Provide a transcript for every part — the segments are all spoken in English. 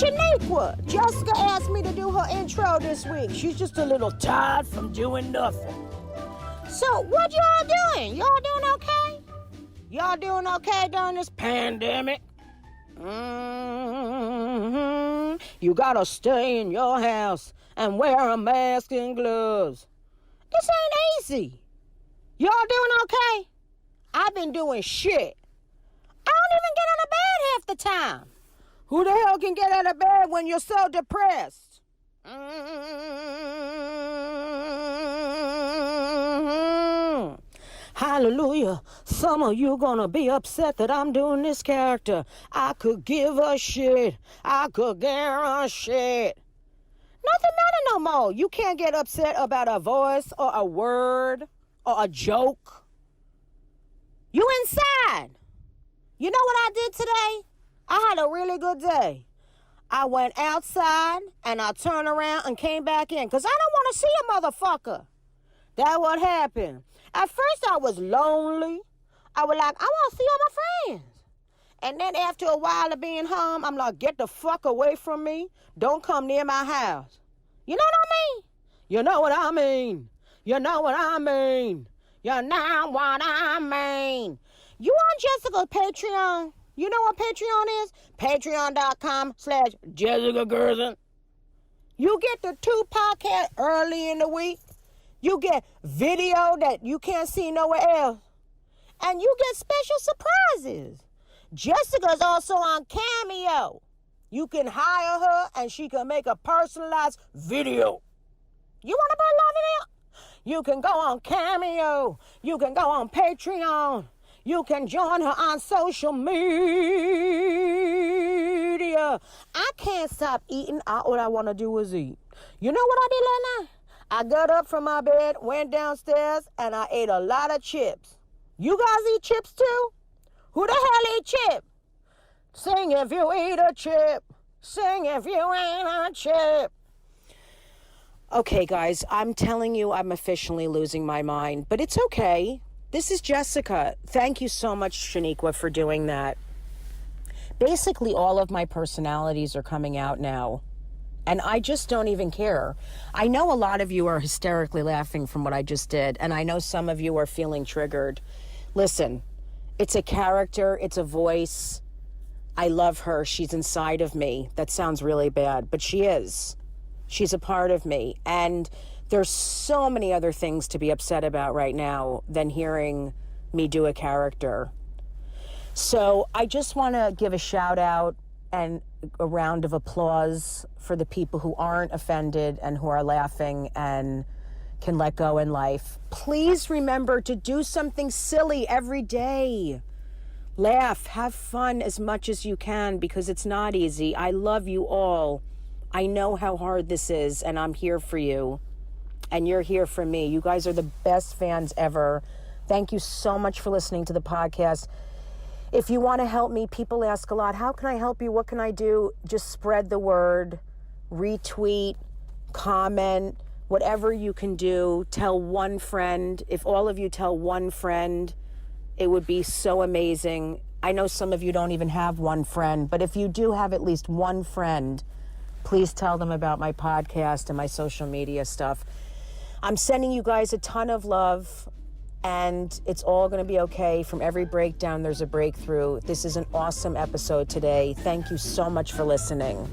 Shaniqua, Jessica asked me to do her intro this week. She's just a little tired from doing nothing. So, what y'all doing? Y'all doing okay? Y'all doing okay during this pandemic? You gotta stay in your house and wear a mask and gloves. This ain't easy. Y'all doing okay? I've been doing shit. I don't even get out of bed half the time. Who the hell can get out of bed when you're so depressed? Hallelujah. Some of you gonna be upset that I'm doing this character. I could give a shit. I could give a shit. Nothing matter no more. You can't get upset about a voice or a word or a joke. You inside. You know what I did today? I had a really good day. I went outside and I turned around and came back in because I don't want to see a motherfucker. That's what happened. At first I was lonely. I was like, I want to see all my friends. And then after a while of being home, I'm like, get the fuck away from me. Don't come near my house. You know what I mean? You know what I mean. You know what I mean. You know what I mean. You on Jessica's Patreon? You know what Patreon is? Patreon.com/Jessica Kirson. You get the 2 podcasts early in the week. You get video that you can't see nowhere else. And you get special surprises. Jessica's also on Cameo. You can hire her and she can make a personalized video. You want to put love in it? You can go on Cameo. You can go on Patreon. You can join her on social media. I can't stop eating. All I want to do is eat. You know what I did last night? I got up from my bed, went downstairs, and I ate a lot of chips. You guys eat chips too? Who the hell eat chips? Sing if you eat a chip. Sing if you ain't a chip. Okay, guys, I'm telling you I'm officially losing my mind, but it's okay. This is Jessica. Thank you so much, Shaniqua, for doing that. Basically, all of my personalities are coming out now, and I just don't even care. I know a lot of you are hysterically laughing from what I just did, and I know some of you are feeling triggered. Listen, it's a character, it's a voice. I love her. She's inside of me. That sounds really bad, but she is. She's a part of me, and there's so many other things to be upset about right now than hearing me do a character. So I just want to give a shout out and a round of applause for the people who aren't offended and who are laughing and can let go in life. Please remember to do something silly every day. Laugh, have fun as much as you can because it's not easy. I love you all. I know how hard this is, and I'm here for you. And you're here for me. You guys are the best fans ever. Thank you so much for listening to the podcast. If you want to help me, people ask a lot, how can I help you? What can I do? Just spread the word, retweet, comment, whatever you can do. Tell one friend. If all of you tell one friend, it would be so amazing. I know some of you don't even have one friend, but if you do have at least one friend, please tell them about my podcast and my social media stuff. I'm sending you guys a ton of love, and it's all going to be okay. From every breakdown, there's a breakthrough. This is an awesome episode today. Thank you so much for listening.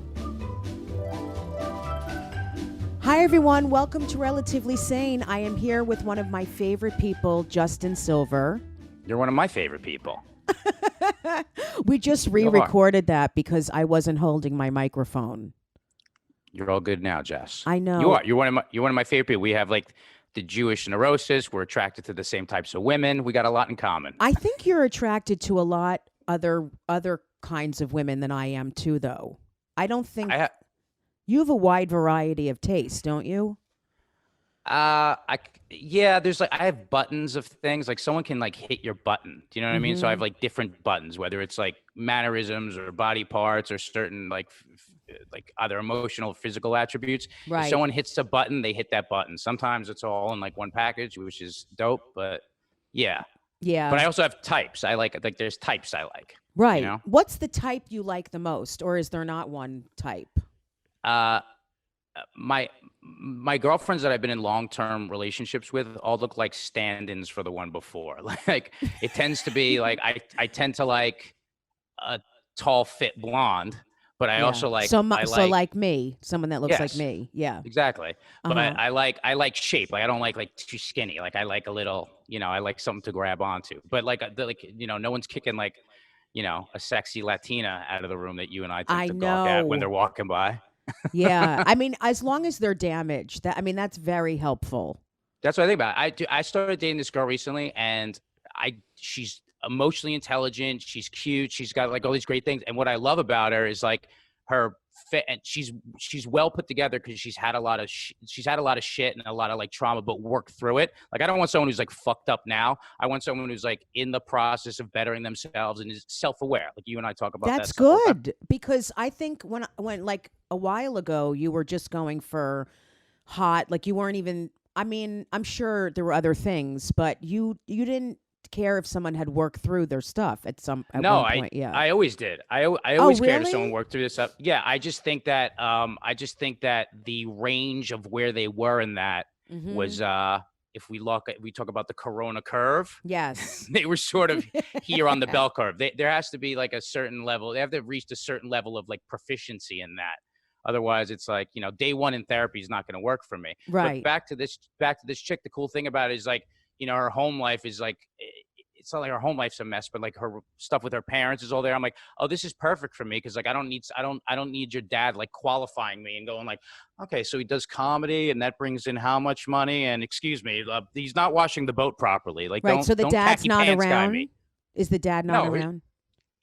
Hi, everyone. Welcome to Relatively Sane. I am here with one of my favorite people, Justin Silver. You're one of my favorite people. We just re-recorded that because I wasn't holding my microphone. You're all good now, Jess. I know. You are. You're one of my favorite people. We have like the Jewish neurosis. We're attracted to the same types of women. We got a lot in common. I think you're attracted to a lot other kinds of women than I am too, though. I don't think you have a wide variety of tastes, don't you? There's like I have buttons of things. Like someone can like hit your button. Do you know what I mean? So I have like different buttons, whether it's like mannerisms or body parts or certain like either emotional or physical attributes. Right. If someone hits a button, they hit that button. Sometimes it's all in like one package, which is dope, but yeah. Yeah. But I also have types. I like there's types I like. Right. You know, What's the type you like the most, or is there not one type? uh, my my girlfriends that I've been in long-term relationships with all look like stand-ins for the one before. Like it tends to be like I tend to like a tall, fit blonde, but I Yeah. also like I So like like me, someone that looks like yes, me. Yeah. exactly. But Uh-huh. I like shape. Like I don't like too skinny. Like I like a little, I like something to grab onto. But no one's kicking like, a sexy Latina out of the room that you and I think I to gawk at when they're know. walking by. Yeah. I mean, as long as they're damaged, that's very helpful. That's what I think about. I started dating this girl recently, and she's emotionally intelligent. She's cute. She's got like all these great things. And what I love about her is like her fit, and she's well put together because she's had a lot of shit and a lot of like trauma, but worked through it. Like I don't want someone who's like fucked up now. I want someone who's like in the process of bettering themselves and is self aware. Like you and I talk about that That's stuff all the time. good because I think when like a while ago you were just going for hot, like you weren't even. I mean, I'm sure there were other things, but you didn't care if someone had worked through their stuff at No, one point. Yeah. I always did. I Oh, always cared if someone really? worked through this stuff. Yeah, I just think that the range of where they were in that Mm-hmm. was if we talk about the corona curve, Yes. they were sort of here on the bell curve. There has to be like a certain level. They have to have reached a certain level of like proficiency in that. Otherwise, it's like, day one in therapy is not going to work for me. But Right. back to this chick, the cool thing about it is like, her home life is like, it's not like her home life's a mess, but like her stuff with her parents is all there. I'm like, oh, this is perfect for me because like I don't need your dad like qualifying me and going like, okay, so he does comedy and that brings in how much money? And excuse me, he's not washing the boat properly. Like Right. So the don't dad's tacky not pants guy around. me. Is the dad not No, around?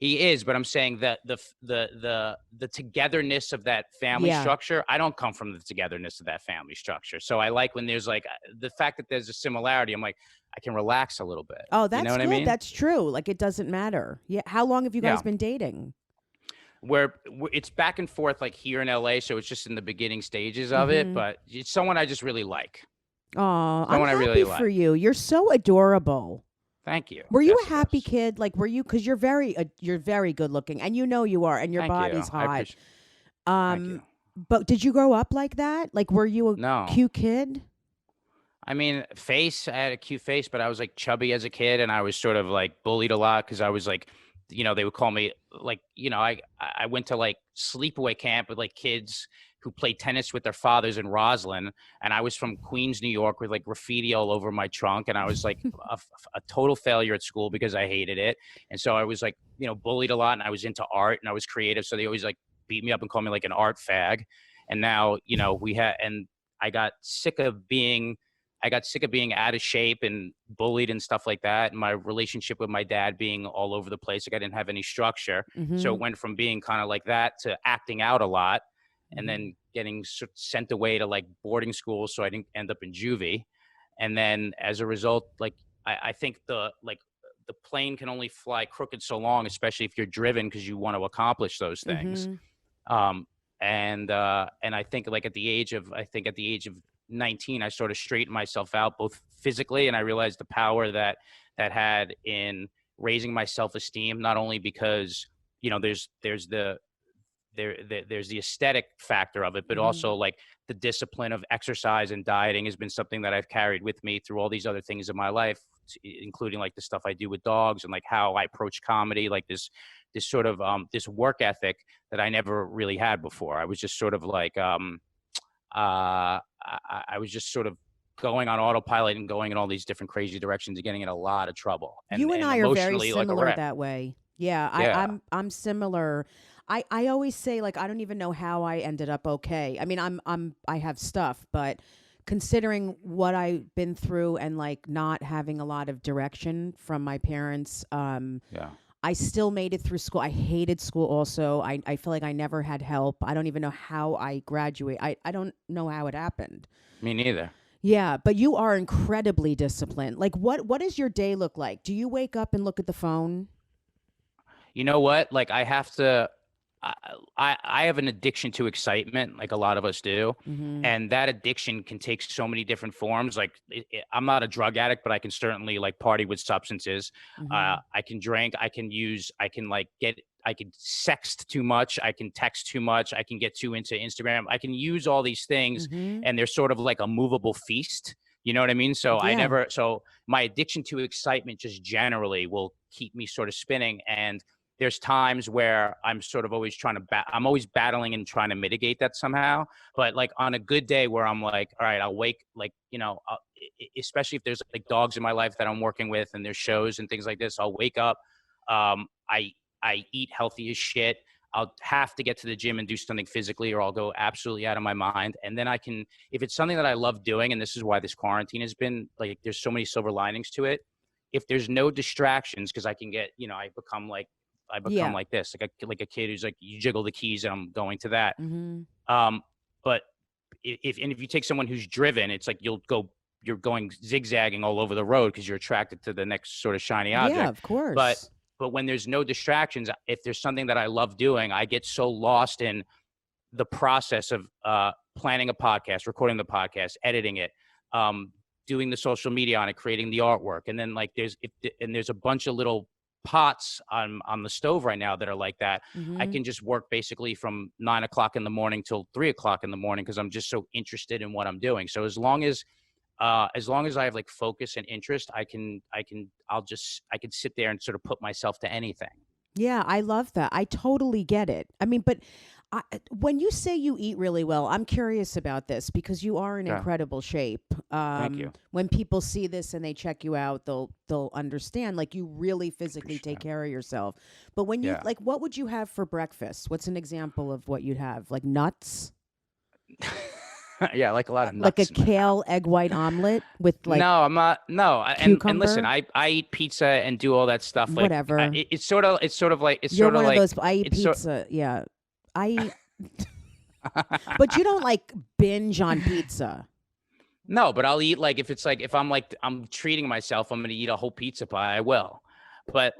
he is, but I'm saying that the togetherness of that family Yeah. structure, I don't come from the togetherness of that family structure. So I like when there's like the fact that there's a similarity. I'm like, I can relax a little bit. Oh, You know that's what I good. mean? That's true. Like it doesn't matter. Yeah. How long have you Yeah. guys been dating? Where it's back and forth like here in LA, so it's just in the beginning stages of it, Mm-hmm. but it's someone I just really like. Oh, I'm Someone I happy really for like. you. You're so adorable. Thank you. Were you Yes, a happy yes. kid? Like, were you? Because you're very good looking, and you know you are, and your Thank you. body's I hot. appreciate. Thank you. But did you grow up like that? Like, were you a No. cute kid? I mean, I had a cute face, but I was like chubby as a kid, and I was sort of like bullied a lot because I was like, they would call me like, I went to like sleepaway camp with like kids who played tennis with their fathers in Roslyn, and I was from Queens, New York, with like graffiti all over my trunk, and I was like a total failure at school because I hated it, and so I was like, bullied a lot, and I was into art and I was creative, so they always like beat me up and call me like an art fag, and now and I got sick of being out of shape and bullied and stuff like that. And my relationship with my dad being all over the place. Like I didn't have any structure. So Mm-hmm. it went from being kind of like that to acting out a lot and Mm-hmm. then getting sent away to like boarding school. So I didn't end up in juvie. And then as a result, like I think the plane can only fly crooked so long, especially if you're driven because you want to accomplish those things. Mm-hmm. Um, and I think like at the age of 19, I sort of straightened myself out both physically, and I realized the power that had in raising my self-esteem, not only because there's the aesthetic factor of it, but Mm-hmm. also like the discipline of exercise and dieting has been something that I've carried with me through all these other things in my life, including like the stuff I do with dogs and like how I approach comedy, like this sort of this work ethic that I never really had before. I was just sort of like I was just sort of going on autopilot and going in all these different crazy directions and getting in a lot of trouble You and and I are very emotionally like a similar wreck. that way. Yeah, Yeah. I'm similar. I always say like I don't even know how I ended up okay. I mean, I have stuff, but considering what I've been through and like not having a lot of direction from my parents, Yeah. I still made it through school. I hated school also. I feel like I never had help. I don't even know how I graduate. I don't know how it happened. Me neither. Yeah, but you are incredibly disciplined. Like what does your day look like? Do you wake up and look at the phone? You know what? Like I have to I have an addiction to excitement, like a lot of us do, Mm-hmm. and that addiction can take so many different forms. Like I'm not a drug addict, but I can certainly like party with substances. Mm-hmm. I can drink. I can sext too much. I can text too much. I can get too into Instagram. I can use all these things, Mm-hmm. and they're sort of like a movable feast. You know what I mean? So Yeah. so my addiction to excitement just generally will keep me sort of spinning. And there's times where I'm sort of always trying to, I'm always battling and trying to mitigate that somehow. But like on a good day where I'm like, all right, I'll wake, like, especially if there's like dogs in my life that I'm working with and there's shows and things like this, I'll wake up. I, I eat healthy as shit. I'll have to get to the gym and do something physically, or I'll go absolutely out of my mind. And then I can, if it's something that I love doing, and this is why this quarantine has been like, there's so many silver linings to it. If there's no distractions, because I can get, I become Yeah. like this, like a kid who's like, you jiggle the keys and I'm going to that. Mm-hmm. But if you take someone who's driven, it's like you're going zigzagging all over the road because you're attracted to the next sort of shiny object. Yeah, of course. But when there's no distractions, if there's something that I love doing, I get so lost in the process of planning a podcast, recording the podcast, editing it, doing the social media on it, creating the artwork. And then like there's a bunch of little pots on the stove right now that are like that. Mm-hmm. I can just work basically from 9 o'clock in the morning till 3 o'clock in the morning because I'm just so interested in what I'm doing. So as long as I have like focus and interest, I can sit there and sort of put myself to anything. Yeah, I love that. I totally get it. I mean, but when you say you eat really well, I'm curious about this because you are in incredible shape. Thank you. When people see this and they check you out, they'll understand like you really physically take care of yourself. But when you like, what would you have for breakfast? What's an example of what you'd have? Like nuts? Yeah, like a lot of nuts. Like a kale egg white omelet with like no, I'm not. No, and listen, I eat pizza and do all that stuff. Like, whatever. It's sort of like you're one of those. I eat pizza. Yeah, I eat. But you don't like binge on pizza. No, but I'll eat like if I'm treating myself, I'm gonna eat a whole pizza pie. I will. But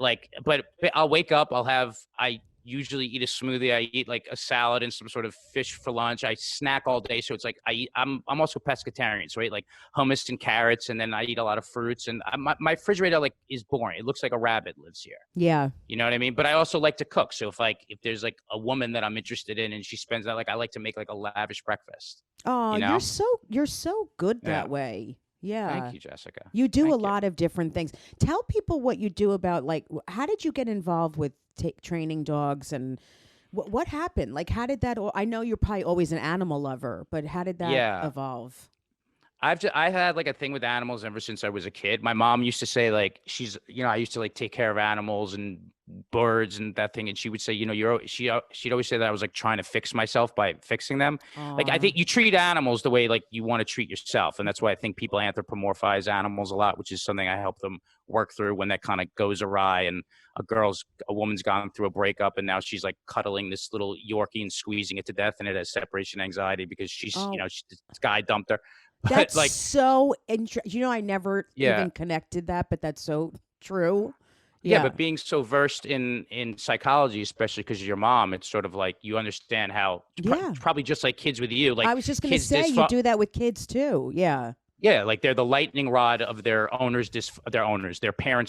I'll wake up. I usually eat a smoothie. I eat like a salad and some sort of fish for lunch. I snack all day, so it's like I'm also pescatarian, so I eat like hummus and carrots, and then I eat a lot of fruits. And my refrigerator like is boring. It looks like a rabbit lives here. Yeah, you know what I mean. But I also like to cook. So if there's like a woman that I'm interested in and she spends that, like I like to make like a lavish breakfast. Oh, you're so good that way. Yeah. Thank you, Jessica. You do a lot of different things. Tell people what you do about, like, how did you get involved with training dogs and what happened? Like, how did that, I know you're probably always an animal lover, but how did that evolve? I had like a thing with animals ever since I was a kid. My mom used to say like, I used to like take care of animals and birds and that thing. And she would say, she'd always say that I was like trying to fix myself by fixing them. Aww. Like, I think you treat animals the way like you want to treat yourself. And that's why I think people anthropomorphize animals a lot, which is something I help them work through when that kind of goes awry. And a woman's gone through a breakup and now she's like cuddling this little Yorkie and squeezing it to death. And it has separation anxiety because this guy dumped her. That's like so interesting. I never even connected that, but that's so true. Yeah, but being so versed in psychology, especially because of your mom, it's sort of like you understand how probably just like kids with you. Like I was just going to say, you do that with kids too. Yeah. Yeah, like they're the lightning rod of their parents'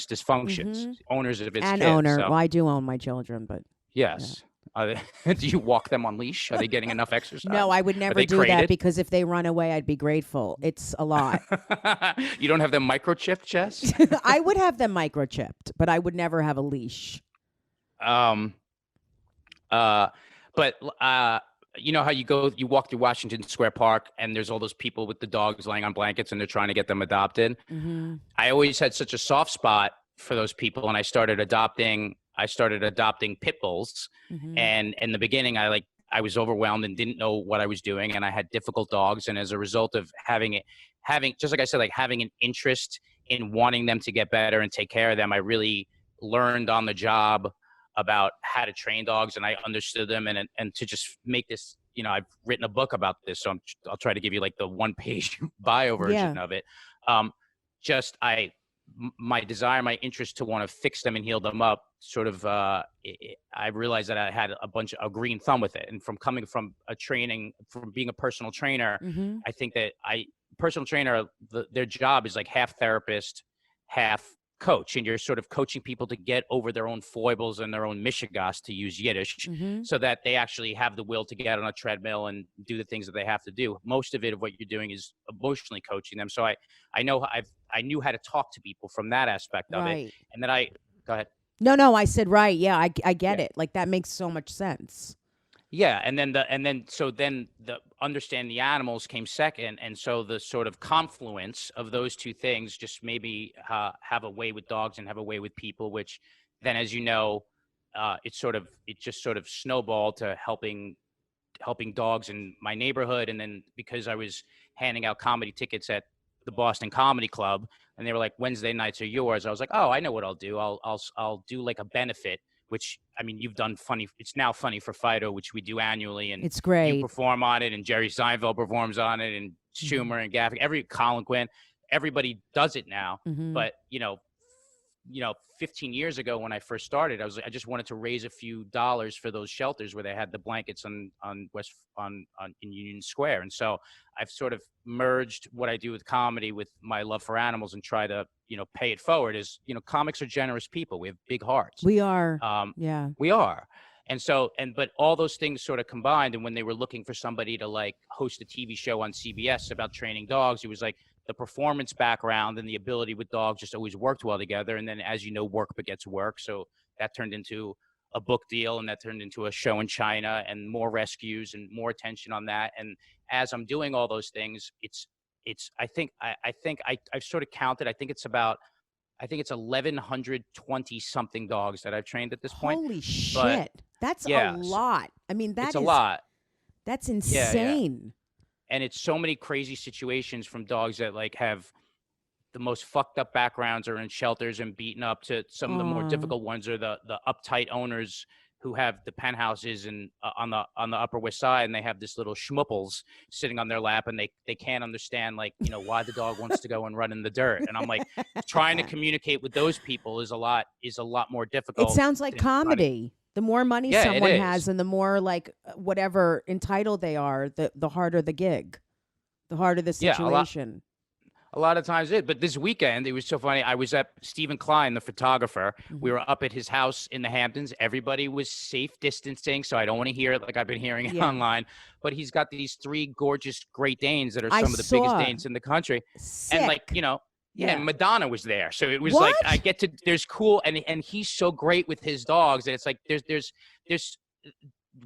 dysfunctions, owners of its and kids. owner. So. Well, I do own my children, but yes. Do you walk them on leash? Are they getting enough exercise? No, I would never do that because if they run away, I'd be grateful. It's a lot. You don't have them microchipped, Jess? I would have them microchipped, but I would never have a leash. But you know how you walk through Washington Square Park and there's all those people with the dogs laying on blankets and they're trying to get them adopted. Mm-hmm. I always had such a soft spot for those people, and I started adopting pit bulls. Mm-hmm. And in the beginning, I was overwhelmed and didn't know what I was doing, and I had difficult dogs. And as a result of having just like I said, like having an interest in wanting them to get better and take care of them, I really learned on the job about how to train dogs, and I understood them. And to just make this, I've written a book about this, so I'll try to give you like the 1-page bio version of it. my desire, my interest to want to fix them and heal them up, sort of, I realized that I had a green thumb with it. And from coming from from being a personal trainer, Mm-hmm. I think that personal trainer, their job is like half therapist, half coach, and you're sort of coaching people to get over their own foibles and their own mishigas, to use Yiddish, Mm-hmm. so that they actually have the will to get on a treadmill and do the things that they have to do. Most of what you're doing is emotionally coaching them. So I knew how to talk to people from that aspect of it. Right. And then go ahead. No, I said right. Yeah, I get Yeah. it. Like that makes so much sense. Yeah, and then the understand the animals came second, and so the sort of confluence of those two things just maybe have a way with dogs and have a way with people, which then, as you know, it just sort of snowballed to helping dogs in my neighborhood. And then because I was handing out comedy tickets at the Boston Comedy Club, and they were like, Wednesday nights are yours, I was like, oh, I know what I'll do. I'll do like a benefit, which, I mean, you've done funny. It's now Funny for Fido, which we do annually, and It's great. you perform on it, and Jerry Seinfeld performs on it, and Schumer and Gaffigan, Colin Quinn, everybody does it now. Mm-hmm. But 15 years ago when I first started, I just wanted to raise a few dollars for those shelters where they had the blankets in Union Square. And so I've sort of merged what I do with comedy with my love for animals and try to, pay it forward. Comics are generous people. We have big hearts. We are. Yeah, we are. And so, but all those things sort of combined. And when they were looking for somebody to like host a TV show on CBS about training dogs, it was like, the performance background and the ability with dogs just always worked well together. And then, as you know, work begets work. So that turned into a book deal, and that turned into a show in China, and more rescues and more attention on that. And as I'm doing all those things, I've sort of counted. I think it's 1,120 something dogs that I've trained at this point. Holy shit. That's a lot. I mean, it's a lot. That's insane. Yeah. And it's so many crazy situations, from dogs that like have the most fucked up backgrounds or in shelters and beaten up, to some of the more difficult ones are the uptight owners who have the penthouses and on the Upper West Side, and they have this little schmupples sitting on their lap, and they can't understand why the dog wants to go and run in the dirt. And I'm like, trying to communicate with those people is a lot more difficult. It sounds like comedy. The more money someone has, and the more like whatever entitled they are, the harder the gig, the harder the situation. A lot of times it. But this weekend, it was so funny. I was at Stephen Klein, the photographer. Mm-hmm. We were up at his house in the Hamptons. Everybody was safe distancing, so I don't want to hear it like I've been hearing it online. But he's got these 3 gorgeous Great Danes that are some of the biggest Danes in the country. Sick. And yeah, Madonna was there. So it was like, I get to, there's cool. And he's so great with his dogs. And it's like, there's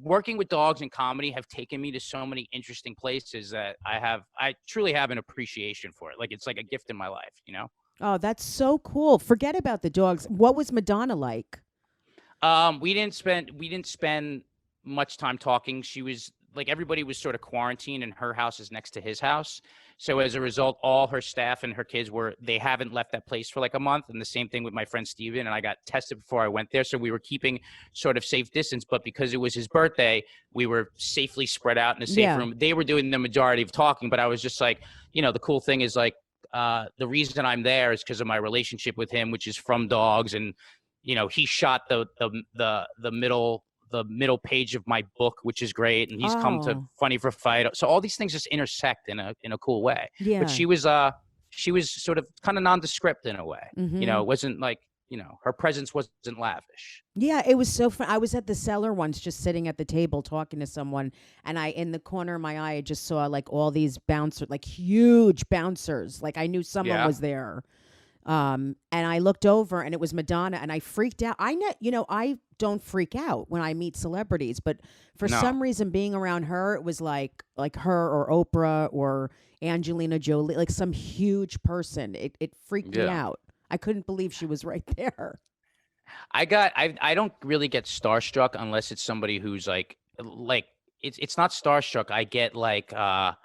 working with dogs in comedy have taken me to so many interesting places that I truly have an appreciation for it. Like, it's like a gift in my life, Oh, that's so cool. Forget about the dogs. What was Madonna like? We didn't spend much time talking. She was like, everybody was sort of quarantined, and her house is next to his house. So as a result, all her staff and her kids they haven't left that place for like a month. And the same thing with my friend Steven, and I got tested before I went there. So we were keeping sort of safe distance, but because it was his birthday, we were safely spread out in a safe room. They were doing the majority of talking, but I was just like, the cool thing is like, the reason I'm there is because of my relationship with him, which is from dogs. And, he shot the middle page of my book, which is great. And he's come to Funny for Fido. So all these things just intersect in a cool way. Yeah. But she was sort of kind of nondescript in a way. Mm-hmm. It wasn't like, her presence wasn't lavish. Yeah, it was so fun. I was at the cellar once, just sitting at the table talking to someone, and in the corner of my eye, I just saw like all these bouncers, like huge bouncers. Like I knew someone was there. And I looked over, and it was Madonna, and I freaked out. I don't freak out when I meet celebrities, but for some reason, being around her, it was like her or Oprah or Angelina Jolie, like some huge person. It freaked me out. I couldn't believe she was right there. I don't really get starstruck unless it's somebody who's like it's not starstruck. I get like I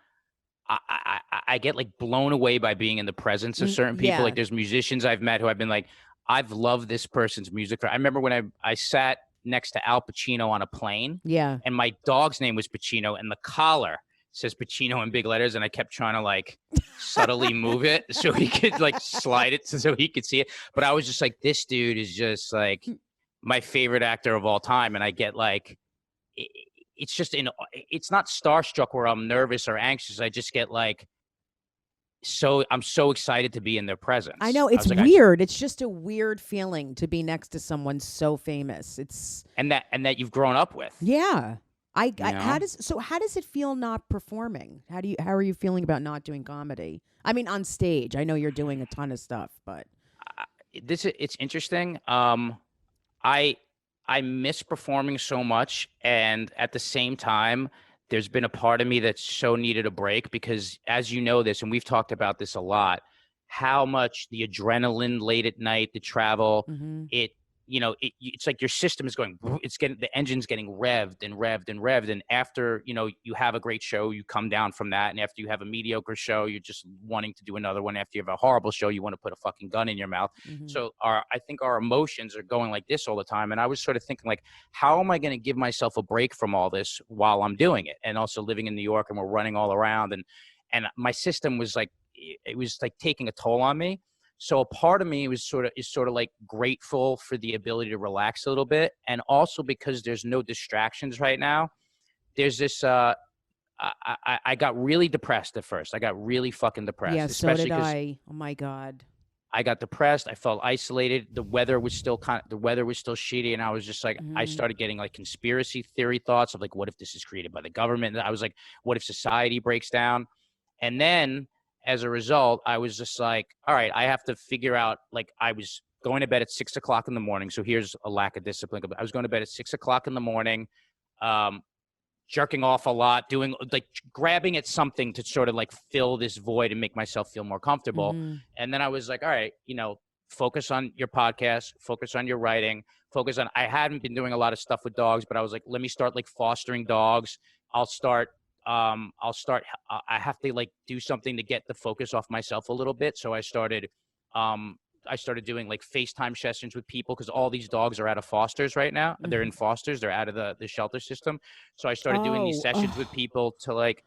get like blown away by being in the presence of certain people. Like there's musicians I've met who I've been like, I've loved this person's music. I remember when I sat next to Al Pacino on a plane. Yeah. And my dog's name was Pacino, and the collar says Pacino in big letters, and I kept trying to like subtly move it so he could like slide it so he could see it. But I was just like, this dude is just like my favorite actor of all time, and I get like, it's just it's not starstruck where I'm nervous or anxious. I just get like, I'm so excited to be in their presence. I know, it's weird. It's just a weird feeling to be next to someone so famous. It's and that you've grown up with. Yeah. How does it feel not performing? How are you feeling about not doing comedy? I mean, on stage. I know you're doing a ton of stuff, but it's interesting. I miss performing so much, and at the same time, there's been a part of me that's so needed a break because, as you know this, and we've talked about this a lot, how much the adrenaline late at night, the travel, it's like your system is going, the engine's getting revved and revved and revved. And after, you have a great show, you come down from that. And after you have a mediocre show, you're just wanting to do another one. After you have a horrible show, you want to put a fucking gun in your mouth. So I think our emotions are going like this all the time. And I was sort of thinking like, how am I going to give myself a break from all this while I'm doing it? And also living in New York and we're running all around. And my system was like, it was like taking a toll on me. So a part of me is sort of like grateful for the ability to relax a little bit. And also because there's no distractions right now, there's this, I got really depressed at first. I got really fucking depressed. Yeah, so did I. Oh my God. I got depressed. I felt isolated. The weather was still shitty. And I was just like, I started getting like conspiracy theory thoughts of like, what if this is created by the government? And I was like, what if society breaks down? And then, as a result, I was just like, all right, I have to figure out, like, I was going to bed at 6 o'clock in the morning. So here's a lack of discipline. I was going to bed at 6 o'clock in the morning, jerking off a lot, doing like grabbing at something to sort of like fill this void and make myself feel more comfortable. And then I was like, all right, focus on your podcast, focus on your writing, I hadn't been doing a lot of stuff with dogs, but I was like, let me start like fostering dogs. I have to like do something to get the focus off myself a little bit. So I started doing like FaceTime sessions with people because all these dogs are out of fosters right now. They're in fosters. They're out of the shelter system. So I started doing these sessions with people to like,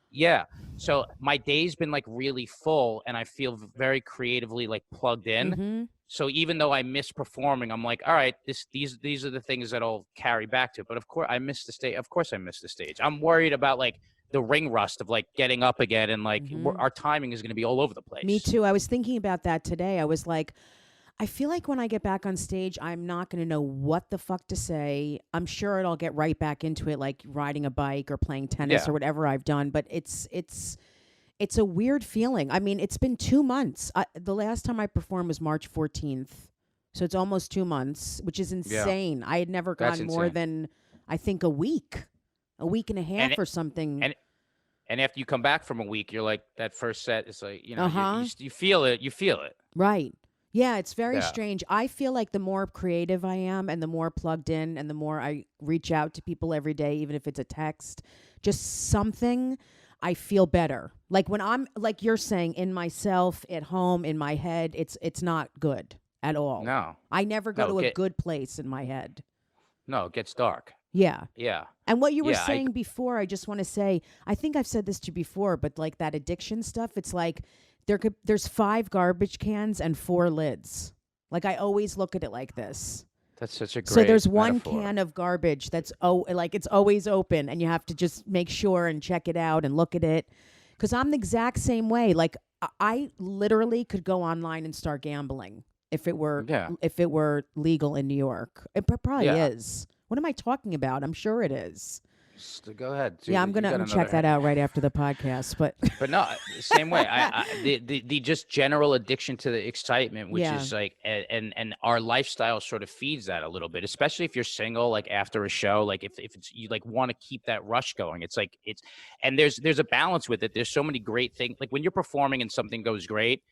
so my day's been like really full and I feel very creatively like plugged in. So even though I miss performing, I'm like, all right, these are the things that I'll carry back to. But of course I miss the stage. Of course I miss the stage. I'm worried about like the ring rust of like getting up again and like our timing is going to be all over the place. Me too. I was thinking about that today. I was like, I feel like when I get back on stage, I'm not going to know what the fuck to say. I'm sure I'll get right back into it, like riding a bike or playing tennis or whatever I've done. But it's a weird feeling. I mean, it's been 2 months. The last time I performed was March 14th. So it's almost 2 months, which is insane. I had never gone more than, I think, a week and a half or something. And after you come back from a week, you're like, that first set is like, you feel it. You feel it. Right. Yeah, it's very strange. I feel like the more creative I am and the more plugged in and the more I reach out to people every day, even if it's a text, just something, I feel better. Like when I'm, like you're saying, in myself, at home, in my head, it's not good at all. No. I never go to a good place in my head. No, it gets dark. Yeah. Yeah. And what you were saying before, I just want to say, I think I've said this to you before, but like that addiction stuff, it's like there's 5 garbage cans and 4 lids. Like I always look at it like this. That's such a great So there's one metaphor. can of garbage that's like it's always open and you have to just make sure and check it out and look at it. Because I'm the exact same way. Like I literally could go online and start gambling if it were legal in New York. It probably is. What am I talking about? I'm sure it is. Just go ahead. Yeah, I'm gonna check that out right after the podcast. But no, same way. The just general addiction to the excitement, which is like, and our lifestyle sort of feeds that a little bit, especially if you're single. Like after a show, like if it's you like want to keep that rush going. It's like and there's a balance with it. There's so many great things. Like when you're performing and something goes great,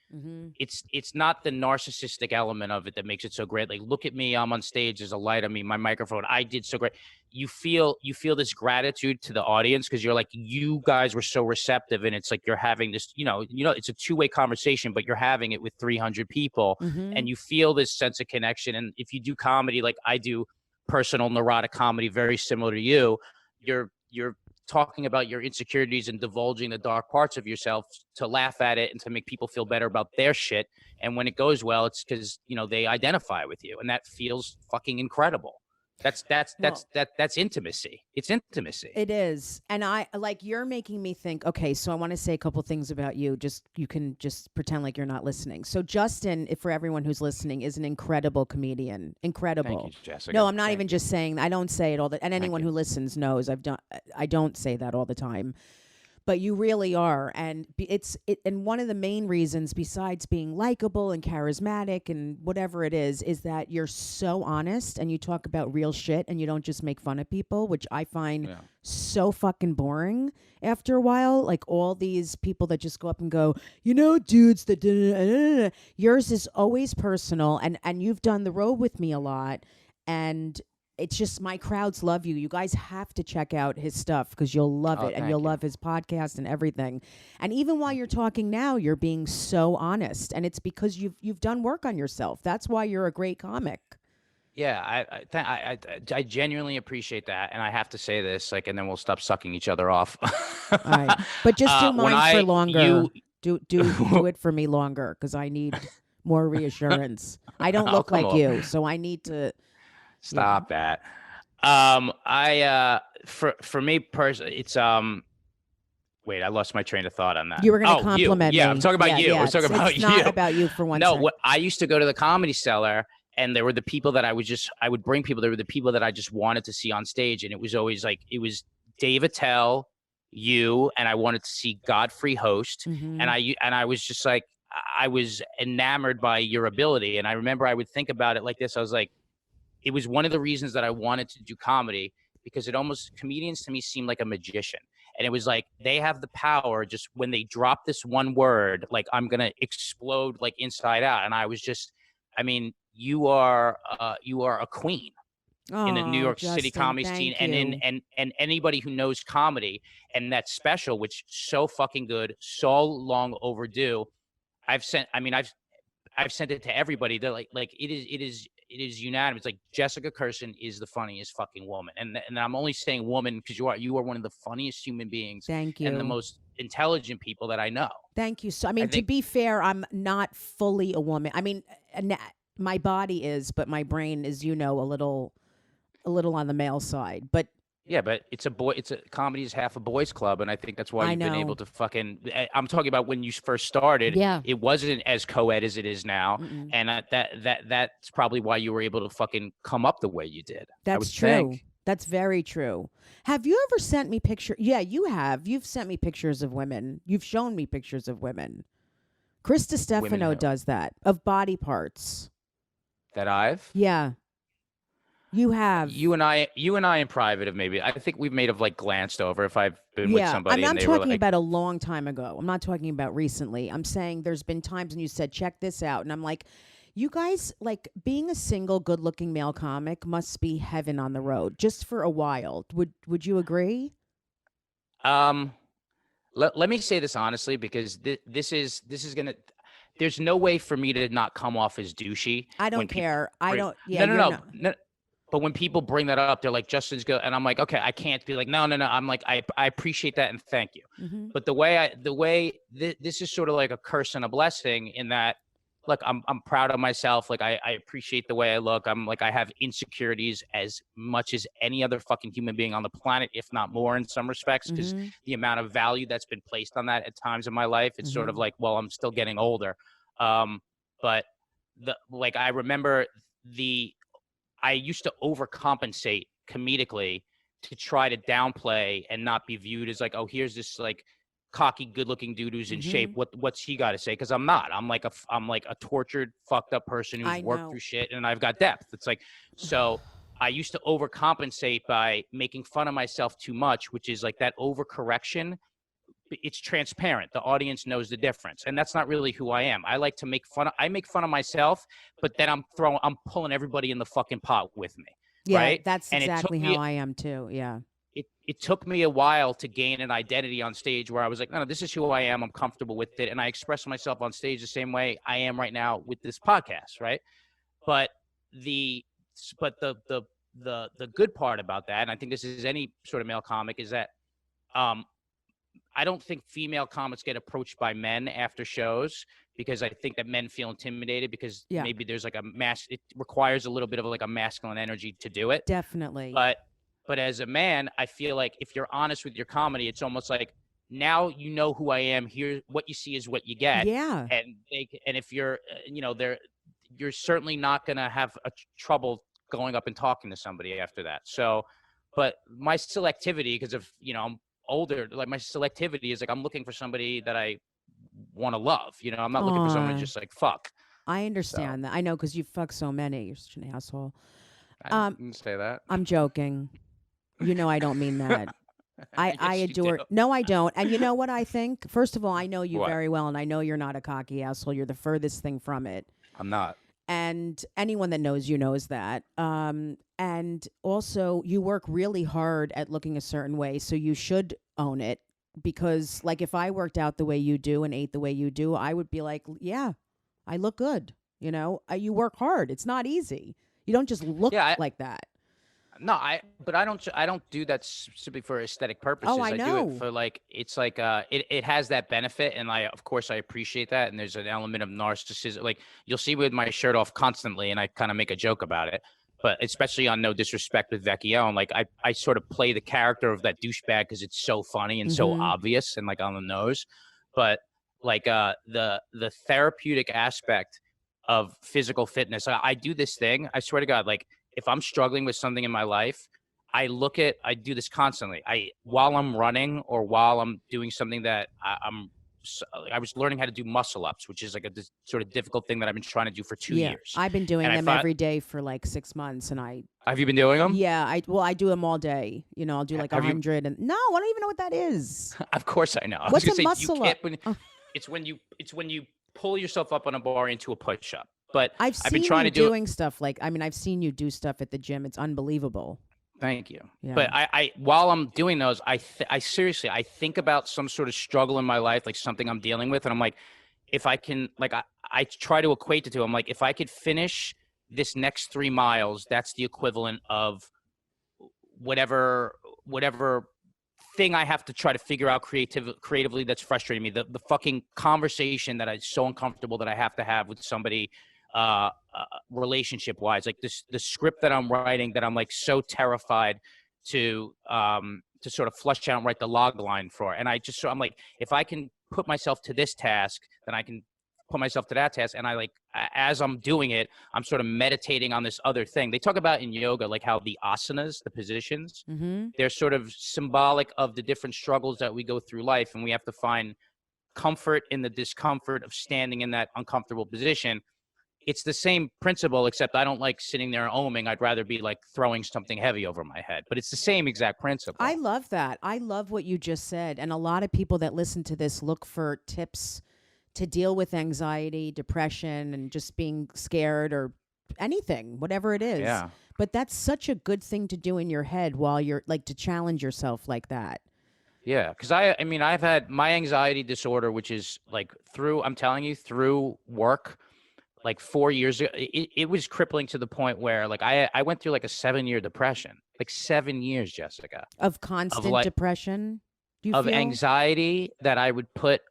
it's not the narcissistic element of it that makes it so great. Like look at me, I'm on stage. There's a light on me, my microphone. I did so great. You feel this gratitude to the audience because you're like, you guys were so receptive, and it's like you're having this, it's a two-way conversation, but you're having it with 300 people, and you feel this sense of connection. And if you do comedy, like I do personal neurotic comedy, very similar to you, you're talking about your insecurities and divulging the dark parts of yourself to laugh at it and to make people feel better about their shit. And when it goes well, it's because, you know, they identify with you, and that feels fucking incredible. That's intimacy. It's intimacy. It is. And I like, you're making me think, okay, so I want to say a couple things about you. Just, you can just pretend like you're not listening. So Justin, if for everyone who's listening, is an incredible comedian. Incredible. Thank you, Jessica. No, I'm not Thank even you. just saying, I don't say it all the, and anyone who listens knows I don't say that all the time. But you really are, and and one of the main reasons, besides being likable and charismatic and whatever it is that you're so honest and you talk about real shit and you don't just make fun of people, which I find so fucking boring after a while. Like all these people that just go up and go, you know, dudes that yours is always personal, and you've done the road with me a lot, and it's just, my crowds love you. You guys have to check out his stuff because you'll love it, and you'll love his podcast and everything. And even while you're talking now, you're being so honest, and it's because you've done work on yourself. That's why you're a great comic. Yeah, I genuinely appreciate that, and I have to say this, like, and then we'll stop sucking each other off. All right, but just do mine for longer. Do it for me longer because I need more reassurance. I don't look like you, so I need to. Stop that. For me personally, it's wait, I lost my train of thought on that. You were going to compliment me. Yeah, I'm talking about you. We're talking about you. It's not about you for one second. No, I used to go to the Comedy Cellar, and there were the people that I would bring people. There were the people that I just wanted to see on stage, and it was always like, it was Dave Attell, you, and I wanted to see Godfrey Host, and I was just like, I was enamored by your ability. And I remember I would think about it like this. I was like, it was one of the reasons that I wanted to do comedy, because comedians to me seem like a magician. And it was like, they have the power, just when they drop this one word, like, I'm going to explode like inside out. And I was just, I mean, you are a queen in the New York City comedy scene, and anybody who knows comedy and that's special, which so fucking good, so long overdue. I've sent it to everybody. They're like, it is unanimous. Like, Jessica Kirson is the funniest fucking woman. And I'm only saying woman because you are one of the funniest human beings. Thank you. And the most intelligent people that I know. Thank you. So, I mean, to be fair, I'm not fully a woman. I mean, my body is, but my brain is, you know, a little on the male side. But yeah, but comedy is half a boys club, and I think that's why you've been able to fucking. I'm talking about when you first started. Yeah, it wasn't as co-ed as it is now, and that's probably why you were able to fucking come up the way you did. That's true. That's very true. Have you ever sent me pictures? Yeah, you have. You've sent me pictures of women. You've shown me pictures of women. Krista Stefano does that, of body parts. That I've? Yeah. You have. You and I in private have maybe. I think we've made have like glanced over if I've been with somebody. I'm talking about a long time ago. I'm not talking about recently. I'm saying there's been times when you said, check this out. And I'm like, you guys, like, being a single, good-looking male comic must be heaven on the road just for a while. Would you agree? Let me say this honestly, because this is gonna. There's no way for me to not come off as douchey. I don't care. I don't. Yeah. No. But when people bring that up, they're like, Justin's good. And I'm like, okay, I can't be like, no. I'm like, I appreciate that and thank you. Mm-hmm. But this is sort of like a curse and a blessing in that, look, I'm proud of myself. Like, I appreciate the way I look. I'm like, I have insecurities as much as any other fucking human being on the planet, if not more in some respects, because the amount of value that's been placed on that at times in my life, it's sort of like, well, I'm still getting older. But I remember I used to overcompensate comedically to try to downplay and not be viewed as like, oh, here's this like cocky, good-looking dude who's in shape. What's he got to say? Because I'm not. I'm like a tortured, fucked up person who's worked through shit, and I've got depth. It's like, so I used to overcompensate by making fun of myself too much, which is like that overcorrection. It's transparent. The audience knows the difference. And that's not really who I am. I like to make fun of myself, but then I'm pulling everybody in the fucking pot with me. Yeah, right? That's exactly how I am too. Yeah. It took me a while to gain an identity on stage where I was like, no, this is who I am. I'm comfortable with it. And I express myself on stage the same way I am right now with this podcast. Right. But the good part about that, and I think this is any sort of male comic, is that um, I don't think female comics get approached by men after shows because I think that men feel intimidated because Yeah. maybe there's like it requires a little bit of like a masculine energy to do it. Definitely. But as a man, I feel like if you're honest with your comedy, it's almost like now you know who I am. Here, what you see is what you get. Yeah. And if you're, you're certainly not gonna have trouble going up and talking to somebody after that. So, but my selectivity, because of I'm older, like my selectivity is like I'm looking for somebody that I want to love. I'm not looking for someone to just like fuck. I understand that. I know because you fuck so many. You're such an asshole. I didn't say that. I'm joking. I don't mean that. I adore. Do. No, I don't. And you know what I think? First of all, I know you What? very well, and I know you're not a cocky asshole. You're the furthest thing from it. I'm not. And anyone that knows you knows that. And also, you work really hard at looking a certain way, so you should own it. Because, like, if I worked out the way you do and ate the way you do, I would be like, yeah, I look good. You work hard. It's not easy. You don't just look like that. No, I don't do that simply for aesthetic purposes. Oh, I know. Do it for like, it's like, it has that benefit. And of course I appreciate that. And there's an element of narcissism. Like you'll see with my shirt off constantly and I kind of make a joke about it, but especially on No Disrespect with Vecchione, like I sort of play the character of that douchebag because it's so funny and so obvious and like on the nose. But like, the therapeutic aspect of physical fitness, I do this thing. I swear to God, like, if I'm struggling with something in my life, I do this constantly. While I'm running or while I'm doing something that I was learning how to do muscle ups, which is like this sort of difficult thing that I've been trying to do for 2 years. I've been doing them every day for like 6 months, and have you been doing them? Yeah, I do them all day. I'll do like 100, and no, I don't even know what that is. Of course I know. What's a muscle up? It's when you pull yourself up on a bar into a push up. But I've been trying to doing stuff like, I've seen you do stuff at the gym. It's unbelievable. Thank you. Yeah. But I while I'm doing those, I seriously, I think about some sort of struggle in my life, like something I'm dealing with. And I'm like, if I can, like, I try to equate it to, I'm like, if I could finish this next 3 miles, that's the equivalent of whatever thing I have to try to figure out creatively that's frustrating me. The fucking conversation that is so uncomfortable that I have to have with somebody, relationship wise, like the script that I'm writing that I'm like so terrified to sort of flush out and write the log line for. And I'm like, if I can put myself to this task, then I can put myself to that task. And I like, as I'm doing it, I'm sort of meditating on this other thing. They talk about in yoga, like how the asanas, the positions, they're sort of symbolic of the different struggles that we go through life. And we have to find comfort in the discomfort of standing in that uncomfortable position. It's the same principle, except I don't like sitting there oming. I'd rather be like throwing something heavy over my head, but it's the same exact principle. I love that. I love what you just said. And a lot of people that listen to this look for tips to deal with anxiety, depression, and just being scared or anything, whatever it is. Yeah. But that's such a good thing to do in your head while you're like, to challenge yourself like that. Yeah. Cause I've had my anxiety disorder, which is like I'm telling you, through work, like 4 years ago, it was crippling to the point where like I went through like a 7-year depression, like 7 years, Jessica. Of constant depression? Do you of feel? Anxiety that I would put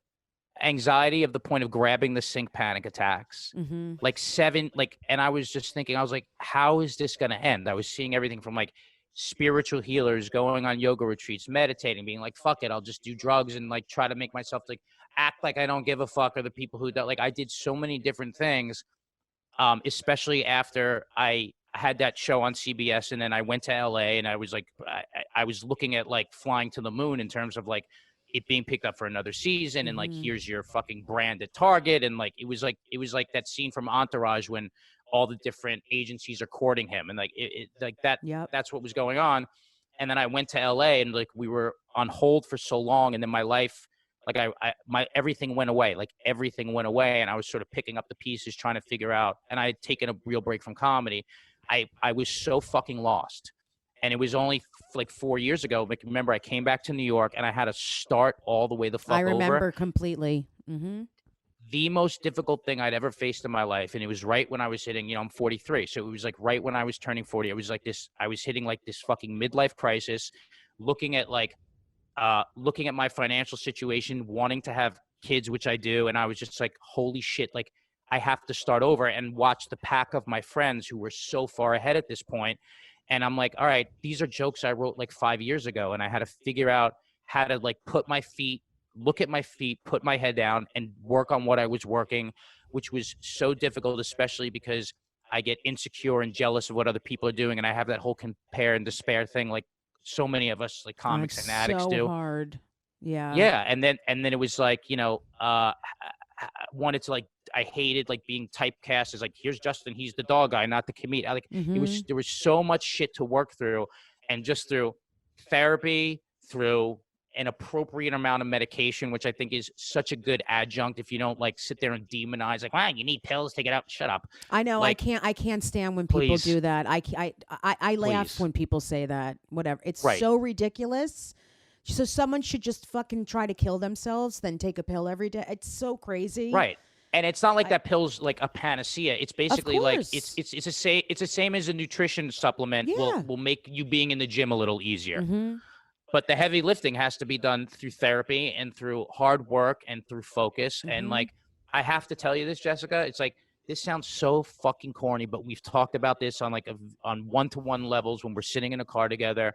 anxiety of the point of grabbing the sink panic attacks, like 7, like, and I was just thinking, I was like, how is this going to end? I was seeing everything from like spiritual healers, going on yoga retreats, meditating, being like, fuck it, I'll just do drugs and like try to make myself like act like I don't give a fuck, or the people who don't. Like I did so many different things, especially after I had that show on CBS, and then I went to LA, and I was like, I was looking at like flying to the moon in terms of like it being picked up for another season, and like here's your fucking brand at Target, and like it was like that scene from Entourage when all the different agencies are courting him, and like it like that. Yep. That's what was going on. And then I went to LA, and like we were on hold for so long, and then my life, like my everything went away, and I was sort of picking up the pieces, trying to figure out. And I had taken a real break from comedy. I was so fucking lost, and it was only like 4 years ago. Like, remember, I came back to New York, and I had to start all the way the fuck over. I remember completely. The most difficult thing I'd ever faced in my life, and it was right when I was hitting, I'm 43, so it was like right when I was turning 40. I was hitting like this fucking midlife crisis, looking at like looking at my financial situation, wanting to have kids, which I do. And I was just like, holy shit, like I have to start over and watch the pack of my friends who were so far ahead at this point. And I'm like, all right, these are jokes I wrote like 5 years ago. And I had to figure out how to like look at my feet, put my head down and work on what I was working, which was so difficult, especially because I get insecure and jealous of what other people are doing. And I have that whole compare and despair thing, like so many of us, like comics and addicts so do. hard. Yeah. Yeah. And then it was like, I wanted to like, I hated like being typecast as like, here's Justin, he's the dog guy, not the comedian. There was so much shit to work through, and just through therapy, through an appropriate amount of medication, which I think is such a good adjunct. If you don't like sit there and demonize, like, wow, you need pills, take it out. Shut up. I know. Like, I can't stand when people please. do that. I laugh Please. when people say that. Whatever. It's Right. so ridiculous. So someone should just fucking try to kill themselves, then take a pill every day. It's so crazy. Right. And it's not like that pill's like a panacea. It's basically like course. it's the same as a nutrition supplement. Yeah. Will make you being in the gym a little easier. Mm-hmm. But the heavy lifting has to be done through therapy and through hard work and through focus. Mm-hmm. And like, I have to tell you this, Jessica, it's like, this sounds so fucking corny, but we've talked about this on like on one-to-one levels when we're sitting in a car together,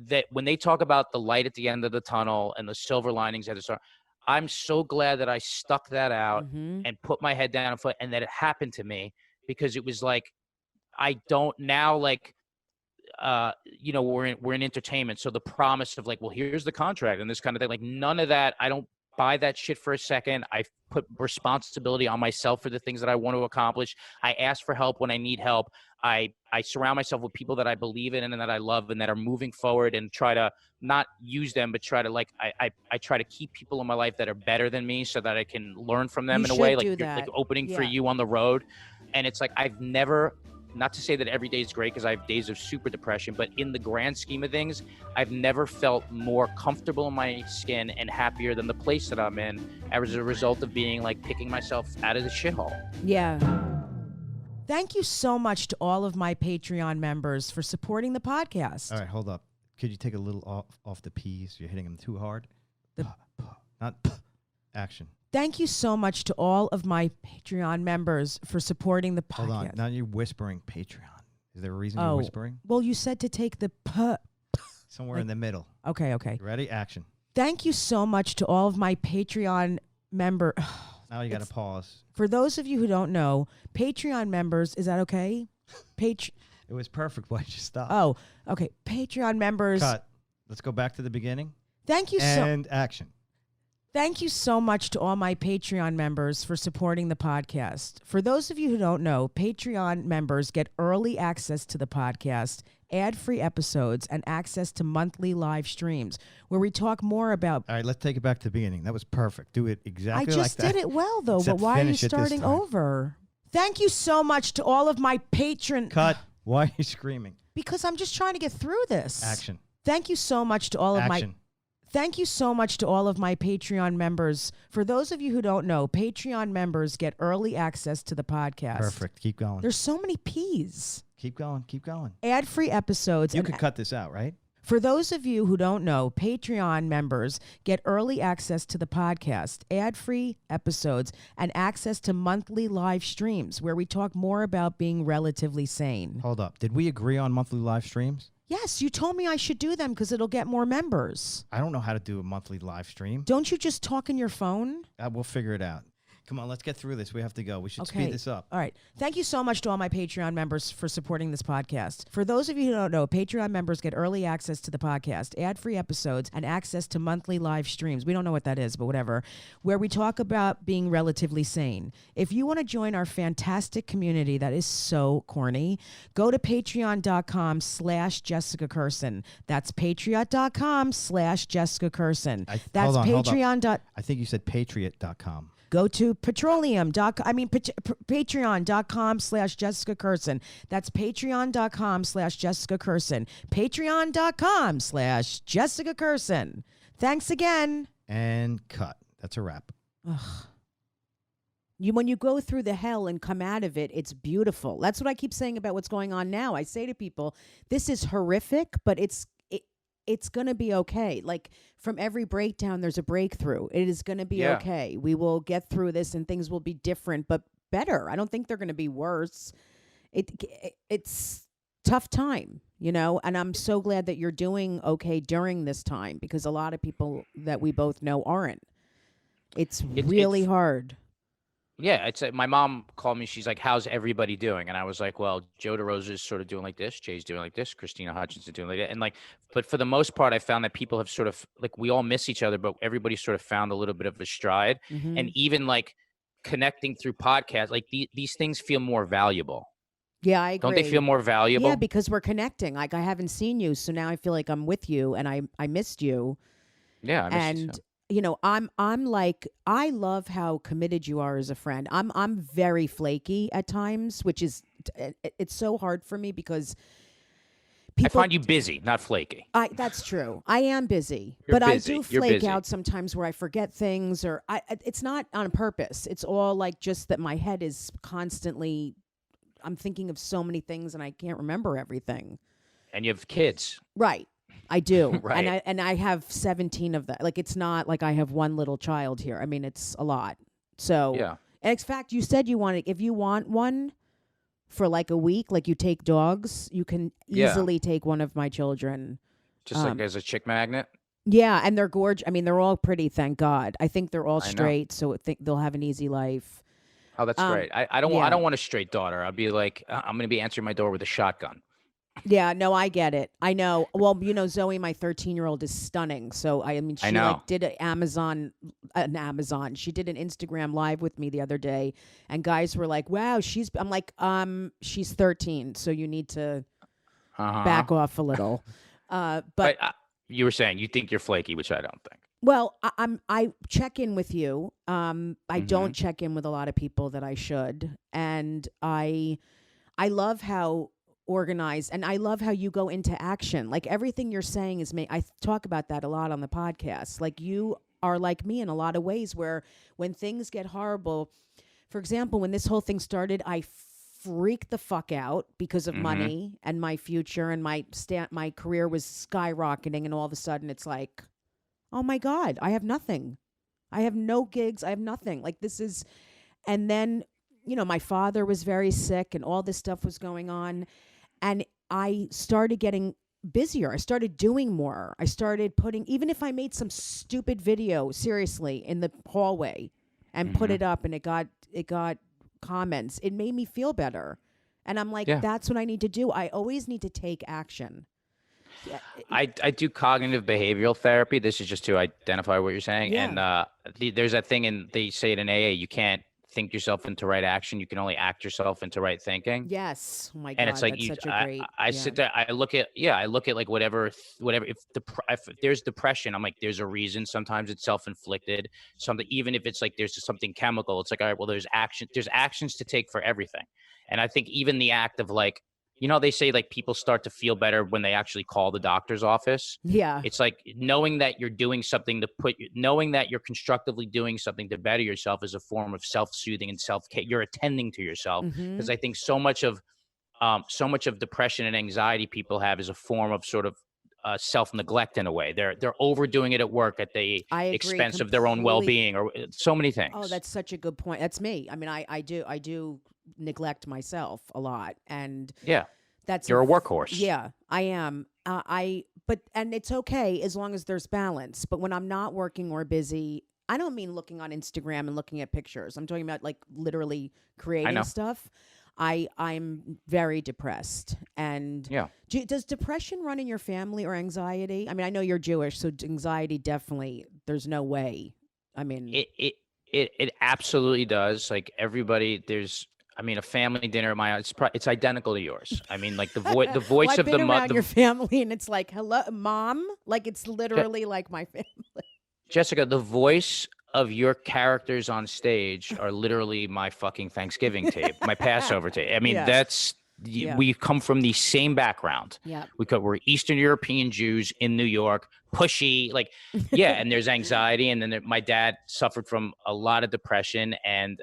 that when they talk about the light at the end of the tunnel and the silver linings at the start, I'm so glad that I stuck that out Mm-hmm. and put my head down and that it happened to me, because it was like, I don't now like, we're in entertainment. So the promise of like, well, here's the contract and this kind of thing, like none of that. I don't buy that shit for a second. I put responsibility on myself for the things that I want to accomplish. I ask for help when I need help. I surround myself with people that I believe in and that I love and that are moving forward, and try to not use them, but try to like, I try to keep people in my life that are better than me so that I can learn from them in a way, like opening for you on the road. And it's like, I've never, not to say that every day is great, because I have days of super depression, but in the grand scheme of things, I've never felt more comfortable in my skin and happier than the place that I'm in as a result of being like picking myself out of the shithole. Yeah. Thank you so much to all of my Patreon members for supporting the podcast. All right, hold up. Could you take a little off the P's? You're hitting them too hard. Not action. Thank you so much to all of my Patreon members for supporting the podcast. Hold on. Now you're whispering Patreon. Is there a reason you're whispering? Well, you said to take the p. Somewhere in the middle. Okay. You ready? Action. Thank you so much to all of my Patreon member. Now you got to pause. For those of you who don't know, Patreon members, is that okay? It was perfect. Why'd you stop? Oh, okay. Patreon members. Cut. Let's go back to the beginning. Thank you And action. Thank you so much to all my Patreon members for supporting the podcast. For those of you who don't know, Patreon members get early access to the podcast, ad-free episodes, and access to monthly live streams where we talk more about... All right, let's take it back to the beginning. That was perfect. Do it exactly like that. I just did it well, though, Except but why are you finish it this starting time. over? Thank you so much to all of my patron... Cut. Why are you screaming? Because I'm just trying to get through this. Action. Thank you so much to all of Action. Thank you so much to all of my Patreon members. For those of you who don't know, Patreon members get early access to the podcast. Perfect. Keep going. There's so many P's. Keep going. Keep going. Ad-free episodes. You could cut this out, right? For those of you who don't know, Patreon members get early access to the podcast, ad-free episodes, and access to monthly live streams where we talk more about being relatively sane. Hold up. Did we agree on monthly live streams? Yes, you told me I should do them because it'll get more members. I don't know how to do a monthly live stream. Don't you just talk in your phone? We'll figure it out. Come on, let's get through this. We have to go. We should speed this up. All right. Thank you so much to all my Patreon members for supporting this podcast. For those of you who don't know, Patreon members get early access to the podcast, ad-free episodes, and access to monthly live streams. We don't know what that is, but whatever, where we talk about being relatively sane. If you want to join our fantastic community that is so corny, go to patreon.com/Jessica Kirson. That's patreon.com/Jessica Kirson. That's Patreon. I think you said patriot.com. Go to patreon.com/Jessica Kirson. That's patreon.com/Jessica Kirson. Patreon.com/Jessica Kirson. Thanks again. And cut. That's a wrap. Ugh. When you go through the hell and come out of it, it's beautiful. That's what I keep saying about what's going on now. I say to people, this is horrific, but it's it's going to be okay. Like from every breakdown, there's a breakthrough. It is going to be Yeah. okay. We will get through this and things will be different, but better. I don't think they're going to be worse. It's tough time, you know, and I'm so glad that you're doing okay during this time because a lot of people that we both know aren't. It's really hard. Yeah, it's my mom called me. She's like, "How's everybody doing?" And I was like, "Well, Joe DeRosa is sort of doing like this. Jay's doing like this. Christina Hutchinson doing like that." And like, but for the most part, I found that people have sort of like we all miss each other, but everybody sort of found a little bit of a stride. Mm-hmm. And even like connecting through podcasts, like these things feel more valuable. Yeah, I agree. Don't they feel more valuable? Yeah, because we're connecting. Like I haven't seen you, so now I feel like I'm with you, and I missed you. Yeah, I missed you too. You know, I'm like, I love how committed you are as a friend. I'm very flaky at times, which is it's so hard for me because I find you busy, not flaky. That's true. I am busy, You're but busy. I do You're flake busy. out sometimes where I forget things, or it's not on purpose. It's all like just that my head is constantly. I'm thinking of so many things and I can't remember everything. And you have kids. Right. I do. Right. And I have 17 of that. Like it's not like I have one little child here. I mean, it's a lot. So Yeah. and in fact, you said you wanted if you want one for like a week, like you take dogs, you can easily take one of my children. Just like as a chick magnet. Yeah, and they're gorgeous. I mean, they're all pretty, thank God. I think they're all I know. straight, so they'll have an easy life. Oh, that's great. I don't yeah. want a straight daughter. I'll be like, I'm going to be answering my door with a shotgun. Yeah, no, I get it. I know. Well, you know, Zoe, my 13-year-old, is stunning. So I mean, she like did an Amazon. She did an Instagram live with me the other day, and guys were like, "Wow, I'm like, she's 13, so you need to back off a little." But you were saying you think you're flaky, which I don't think. Well, I check in with you. I don't check in with a lot of people that I should, and I love how organized, and I love how you go into action. Like everything you're saying is I talk about that a lot on the podcast. Like you are like me in a lot of ways where when things get horrible, for example, when this whole thing started, I freaked the fuck out because of money and my future, and my career was skyrocketing, and all of a sudden it's like, oh my God, I have nothing. I have no gigs. I have nothing. Like this is, and then, you know, my father was very sick and all this stuff was going on. And I started getting busier. I started doing more. I started putting, even if I made some stupid video, seriously, in the hallway and put it up and it got comments, it made me feel better. And I'm like, that's what I need to do. I always need to take action. Yeah. I do cognitive behavioral therapy. This is just to identify what you're saying. Yeah. And there's that thing, and they say it in AA, you can't think yourself into right action. You can only act yourself into right thinking. Yes. Oh my God. And it's like that's such a great, I sit there, I look at like whatever, if there's depression, I'm like, there's a reason. Sometimes it's self-inflicted, something, even if it's like, there's just something chemical. It's like, all right, well, there's actions to take for everything. And I think even the act of like, you know, they say like people start to feel better when they actually call the doctor's office. Yeah. It's like knowing that you're doing something knowing that you're constructively doing something to better yourself is a form of self-soothing and self-care. You're attending to yourself, because I think so much of depression and anxiety people have is a form of sort of self-neglect in a way. They're overdoing it at work at the expense of their own well-being, or so many things. Oh, that's such a good point. That's me. I mean, I do neglect myself a lot, and you're a workhorse. Yeah, I am. And it's okay as long as there's balance. But when I'm not working or busy, I don't mean looking on Instagram and looking at pictures. I'm talking about like literally creating stuff. I'm very depressed. And does depression run in your family, or anxiety? I mean, I know you're Jewish, so anxiety definitely. There's no way. I mean, it absolutely does. Like everybody, a family dinner at my house, it's identical to yours. I mean, like the voice of the mother. Your family, and it's like, hello, mom. Like it's literally like my family. Jessica, the voice of your characters on stage are literally my fucking Thanksgiving tape, my Passover tape. I mean, we come from the same background. Yeah, we're Eastern European Jews in New York, pushy, like, and there's anxiety. And then my dad suffered from a lot of depression. And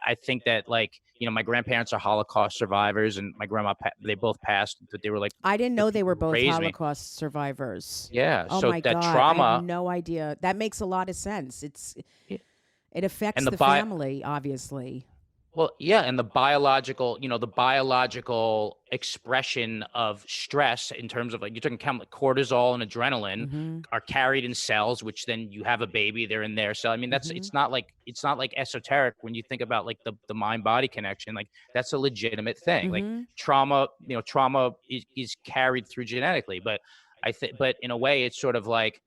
I think that, like, my grandparents are Holocaust survivors, and my grandma, they both passed, but they were like I didn't the know they people were who both raised me. Holocaust survivors. Yeah. Oh So my that God. I trauma. had no idea. That makes a lot of sense. It affects And the family, obviously. Well, yeah, and the biological, the biological expression of stress in terms of like you're talking like cortisol and adrenaline are carried in cells, which then you have a baby, they're in their cell. I mean, it's not like esoteric when you think about like the mind body connection. Like that's a legitimate thing. Like trauma, trauma is carried through genetically, but but in a way, it's sort of like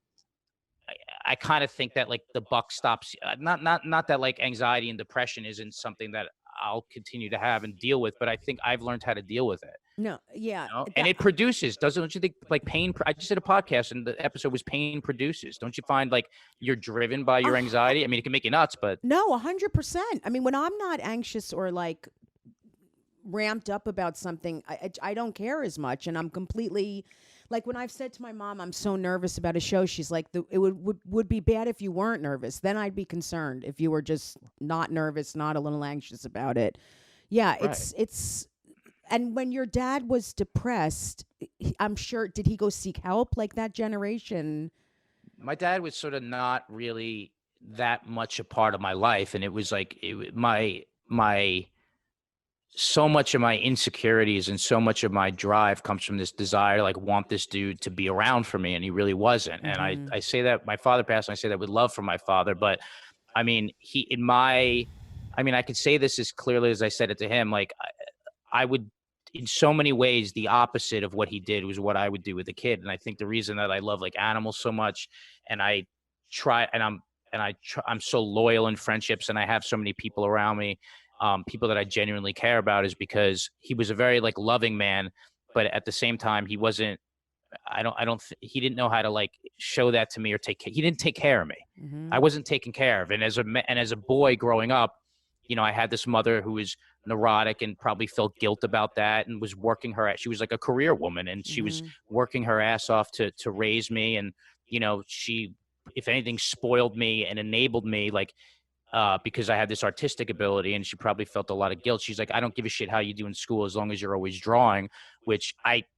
I kind of think that like the buck stops. Not that like anxiety and depression isn't something that I'll continue to have and deal with, but I think I've learned how to deal with it. No, yeah. And it produces, don't you think? Like pain. I just did a podcast, and the episode was pain produces. Don't you find like you're driven by your anxiety? I mean, it can make you nuts, but no, 100%. I mean, when I'm not anxious or like ramped up about something, I don't care as much, and I'm completely. Like when I've said to my mom, I'm so nervous about a show, she's like, it would be bad if you weren't nervous. Then I'd be concerned if you were just not nervous, not a little anxious about it. Yeah, Right. it's and when your dad was depressed, I'm sure, did he go seek help like that generation? My dad was sort of not really that much a part of my life, and it was like my so much of my insecurities and so much of my drive comes from this desire to like want this dude to be around for me, and he really wasn't. And I say that my father passed, and I say that with love for my father, but I mean I could say this as clearly as I said it to him. Like I would, in so many ways, the opposite of what he did was what I would do with a kid. And I think the reason that I love like animals so much, and I try, and I'm so loyal in friendships, and I have so many people around me, people that I genuinely care about, is because he was a very like loving man, but at the same time, he wasn't. He didn't know how to like show that to me or he didn't take care of me. I wasn't taken care of. And as a boy growing up, I had this mother who was neurotic and probably felt guilt about that, and was working she was like a career woman, and she was working her ass off to raise me. And, she, if anything, spoiled me and enabled me, like, because I had this artistic ability, and she probably felt a lot of guilt. She's like, I don't give a shit how you do in school as long as you're always drawing, which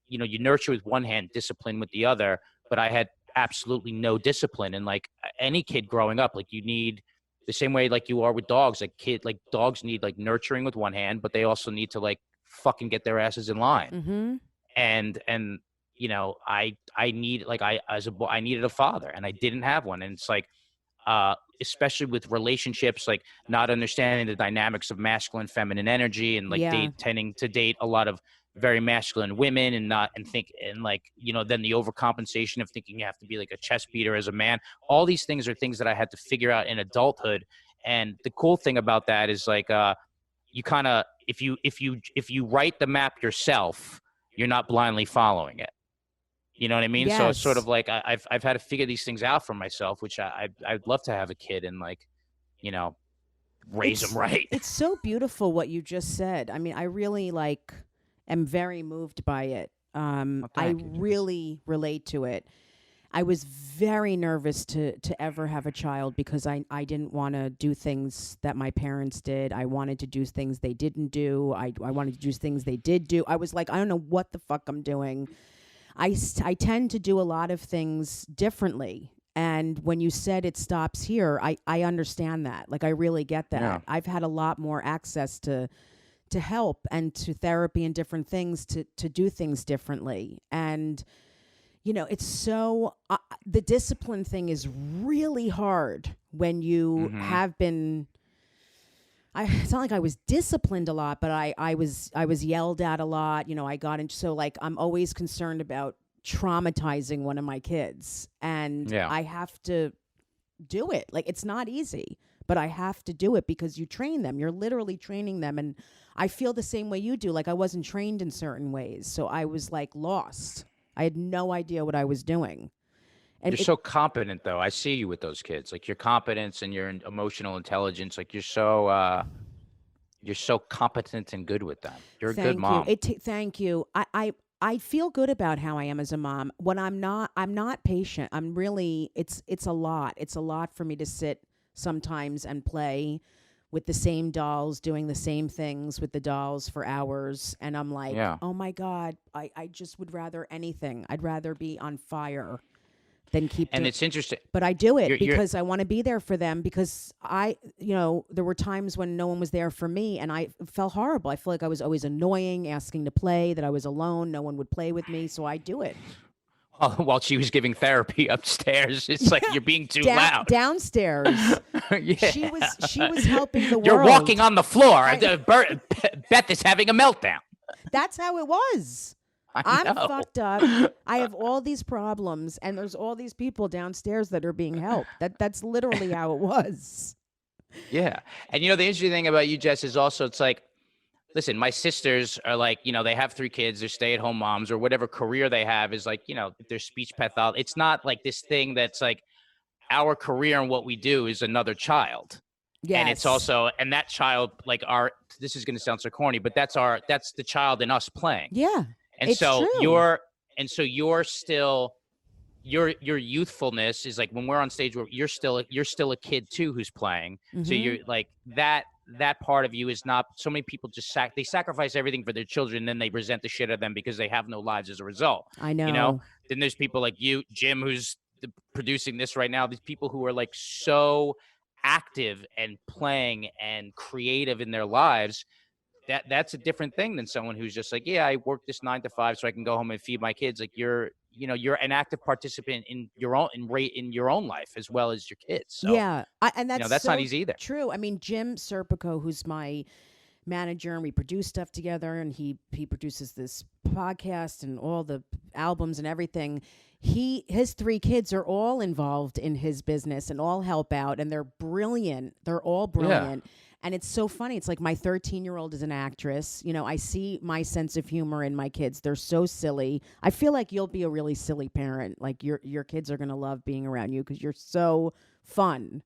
you nurture with one hand, discipline with the other. But I had absolutely no discipline. And like any kid growing up, like you need the same way like you are with dogs, like dogs need like nurturing with one hand, but they also need to like fucking get their asses in line. And I need, like, as a boy, I needed a father, and I didn't have one. And it's like, especially with relationships, like not understanding the dynamics of masculine, feminine energy, and like tending to date a lot of very masculine women, and then the overcompensation of thinking you have to be like a chest beater as a man. All these things are things that I had to figure out in adulthood. And the cool thing about that is like, you kind of, if you write the map yourself, you're not blindly following it. You know what I mean? Yes. So it's sort of like I've had to figure these things out for myself, which I'd love to have a kid and like, raise them right. It's so beautiful what you just said. I mean, I really am very moved by it. I really relate to it. I was very nervous to ever have a child, because I didn't want to do things that my parents did. I wanted to do things they didn't do. I wanted to do things they did do. I was like, I don't know what the fuck I'm doing. I tend to do a lot of things differently. And when you said it stops here, I understand that. Like, I really get that. Yeah. I've had a lot more access to help and to therapy and different things to do things differently. And, it's so, the discipline thing is really hard when you have been, it's not like I was disciplined a lot, but I was yelled at a lot. I got into, so like, I'm always concerned about traumatizing one of my kids, and I have to do it. Like, it's not easy, but I have to do it because you train them. You're literally training them. And I feel the same way you do. Like, I wasn't trained in certain ways. So I was like lost. I had no idea what I was doing. And you're so competent, though. I see you with those kids, like your competence and your emotional intelligence. Like you're so competent and good with them. You're a good mom. Thank you. I feel good about how I am as a mom. When I'm not patient. I'm really, it's a lot. It's a lot for me to sit sometimes and play with the same dolls, doing the same things with the dolls for hours. And I'm like, Yeah. oh my God, I just would rather anything. I'd rather be on fire than keep And doing. it's interesting. But I do it You're because I want to be there for them, because there were times when no one was there for me and I felt horrible. I feel like I was always annoying, asking to play, that I was alone. No one would play with me. So I do it. while she was giving therapy upstairs. It's like you're being too loud. Downstairs. Yeah. She was helping the world. You're walking on the floor. I- Beth is having a meltdown. That's how it was. I'm know. fucked up. I have all these problems, and there's all these people downstairs that are being helped. That's literally how it was. Yeah. And the interesting thing about you, Jess, is also it's like, listen, my sisters are like, they have 3 kids, they're stay-at-home moms, or whatever career they have is like, they're speech pathology. It's not like this thing that's like our career and what we do is another child. Yes. And it's also, and that child, like this is going to sound so corny, but that's the child in us playing. Yeah. And it's so true. you're still, your youthfulness is like when we're on stage, where you're still a kid too who's playing. So you're like that part of you is not. So many people just they sacrifice everything for their children, and then they resent the shit out of them because they have no lives as a result. I know. Then there's people like you, Jim, who's producing this right now. These people who are like so active and playing and creative in their lives. That's a different thing than someone who's just like, yeah, I work this 9 to 5 so I can go home and feed my kids. Like you're an active participant in your own life as well as your kids. So, yeah, and that's not easy either. True. I mean, Jim Serpico, who's my manager, and we produce stuff together, and he produces this podcast and all the albums and everything. His 3 kids are all involved in his business and all help out, and they're brilliant. They're all brilliant. Yeah. And it's so funny. It's like my 13-year-old is an actress. I see my sense of humor in my kids. They're so silly. I feel like you'll be a really silly parent. Like your kids are going to love being around you because you're so fun.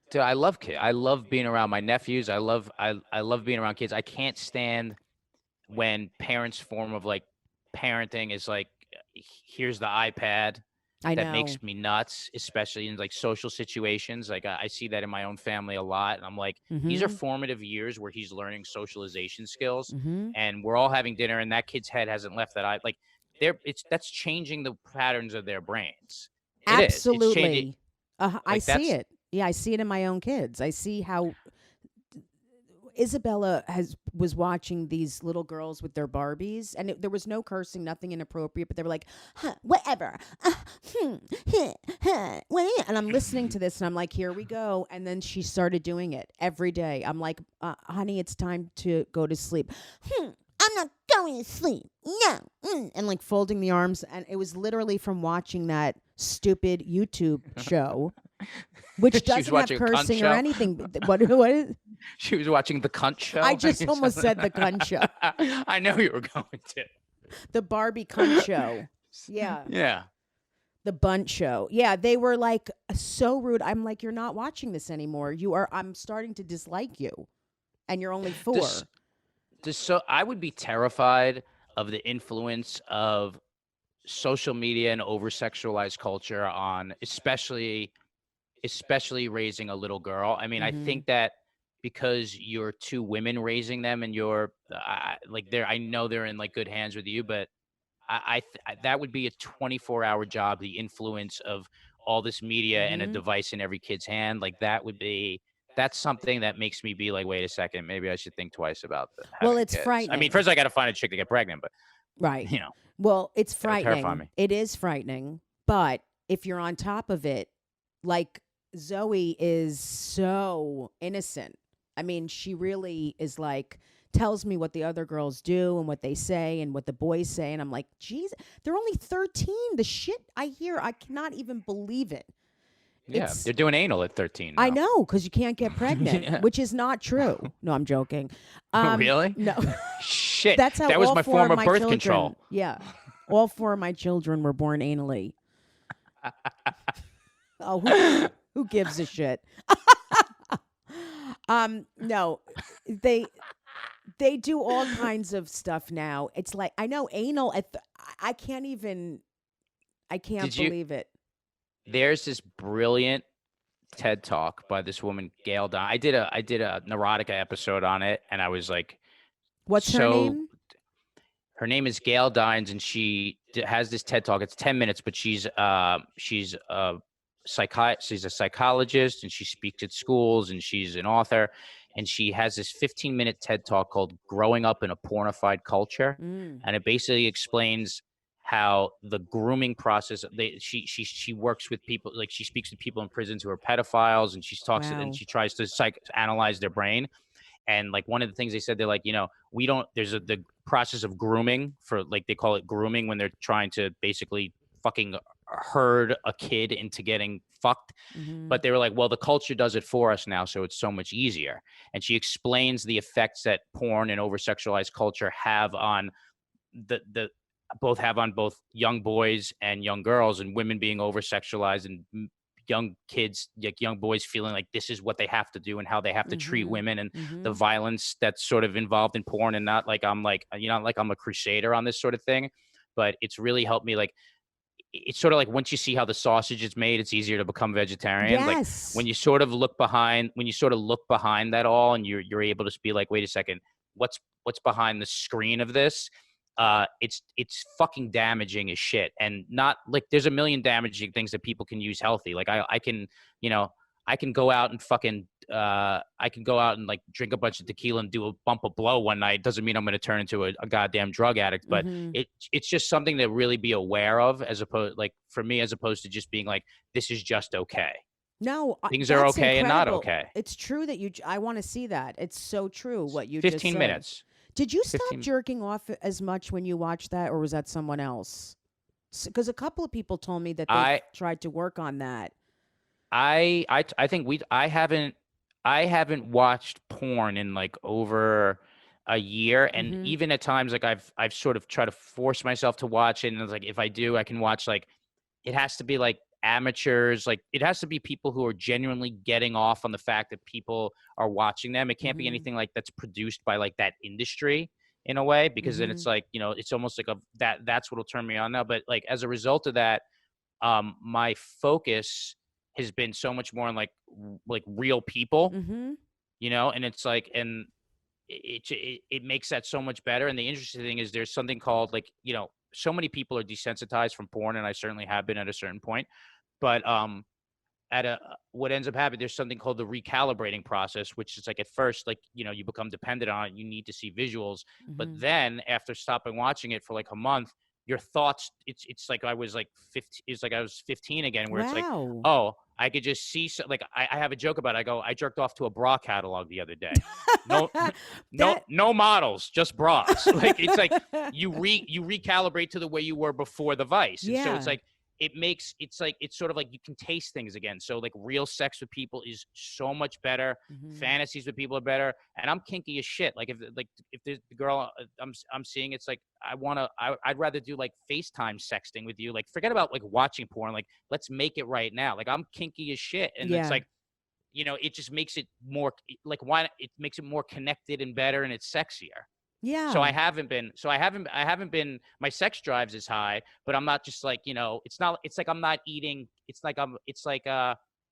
Dude, I love kids. I love being around my nephews. I love being around kids. I can't stand when parents' form of like parenting is like, here's the iPad. That makes me nuts, especially in like social situations. Like I see that in my own family a lot. And I'm like, these are formative years where he's learning socialization skills, and we're all having dinner and that kid's head hasn't left that that's changing the patterns of their brains. Absolutely. I see it. Yeah. I see it in my own kids. I see how Isabella was watching these little girls with their Barbies, and there was no cursing, nothing inappropriate, but they were like, whatever. And I'm listening to this, and I'm like, here we go. And then she started doing it every day. I'm like, honey, it's time to go to sleep. I'm not going to sleep. No. And like folding the arms. And it was literally from watching that stupid YouTube show, which doesn't have cursing or anything. What is? She was watching the cunt show. I just almost said the cunt show. I know you were going to. The Barbie cunt show. Yeah. Yeah. The bunt show. Yeah, they were like so rude. I'm like, you're not watching this anymore. I'm starting to dislike you. And you're only 4. So I would be terrified of the influence of social media and over-sexualized culture on especially raising a little girl. I mean, I think that because you're 2 women raising them and you're I know they're in like good hands with you, but I that would be a 24-hour job. The influence of all this media and a device in every kid's hand, like that's something that makes me be like, wait a second, maybe I should think twice about that. Well, it's kids. frightening. I mean, first I got to find a chick to get pregnant, but right. Well, it's frightening. Terrify me. It is frightening, but if you're on top of it, like Zoe is so innocent. I mean, she really is like, tells me what the other girls do and what they say and what the boys say. And I'm like, geez, they're only 13. The shit I hear, I cannot even believe it. Yeah, they're doing anal at 13 now. I know, because you can't get pregnant, which is not true. No, I'm joking. Really? No. Shit. That's how that was all my 4 form of birth children, control. Yeah. All 4 of my children were born anally. Oh, who gives a shit? No, they do all kinds of stuff now. It's like, I know anal I can't believe it. There's this brilliant TED Talk by this woman, Gail Dine. I did a Neurotica episode on it, and I was like, What's her so name? her name is Gail Dines, and she has this TED Talk. It's 10 minutes, but she's a psychologist, and she speaks at schools, and she's an author, and she has this 15-minute TED Talk called "Growing Up in a Pornified Culture," and it basically explains how the grooming process. She works with people, like she speaks to people in prisons who are pedophiles, and Wow. and she tries to analyze their brain. And like one of the things they said, they're like, there's the process of grooming for, like, they call it grooming when they're trying to basically fucking herd a kid into getting fucked. But they were like, well, the culture does it for us now, so it's so much easier. And she explains the effects that porn and over-sexualized culture have on both young boys and young girls, and women being over-sexualized, and young kids, like young boys, feeling like this is what they have to do and how they have to treat women, and the violence that's sort of involved in porn. And not like I'm a crusader on this sort of thing, but it's really helped me. Like, it's sort of like, once you see how the sausage is made, it's easier to become vegetarian. Yes. Like when you sort of look behind that all, and you're able to be like, wait a second, what's behind the screen of this? It's fucking damaging as shit. And not like, there's a million damaging things that people can use healthy. Like I can go out and fucking like drink a bunch of tequila and do a bump of blow one night. Doesn't mean I'm going to turn into a goddamn drug addict, but it's just something to really be aware of, as opposed to just being like, this is just okay. No, Things are that's okay and not incredible. okay. It's true that I want to see that. It's so true what you 15 just said. minutes. Did you stop 15 jerking off as much when you watched that, or was that someone else? Because a couple of people told me that they tried to work on that. I think I haven't watched porn in like over a year, and even at times, like I've sort of tried to force myself to watch it, and it's like, if I do, I can watch, like, it has to be like amateurs, like it has to be people who are genuinely getting off on the fact that people are watching them. It can't be anything like that's produced by like that industry in a way, because then it's like, it's almost like that's what'll turn me on now. But like, as a result of that, my focus has been so much more on like real people, and it's like, and it makes that so much better. And the interesting thing is, there's something called, like, so many people are desensitized from porn, and I certainly have been at a certain point, but what ends up happening, there's something called the recalibrating process, which is like, at first, like, you become dependent on it, you need to see visuals, but then after stopping watching it for like a month, your thoughts, it's like I was like 15, it's like I was 15 again, where it's like, oh, I could just see, like, I have a joke about it. I go, I jerked off to a bra catalog the other day. No models, just bras. Like, it's like you recalibrate to the way you were before the vice. And so it's like, it's sort of like you can taste things again. So like, real sex with people is so much better. Fantasies with people are better. And I'm kinky as shit. Like, if there's the girl I'm seeing, it's like, I'd rather do like FaceTime sexting with you. Like, forget about like watching porn. Like, let's make it right now. Like, I'm kinky as shit. And it's like, it just makes it more like, it makes it more connected and better, and it's sexier. Yeah. So I haven't been, my sex drive's as high, but I'm not just like, it's like I'm not eating. It's like,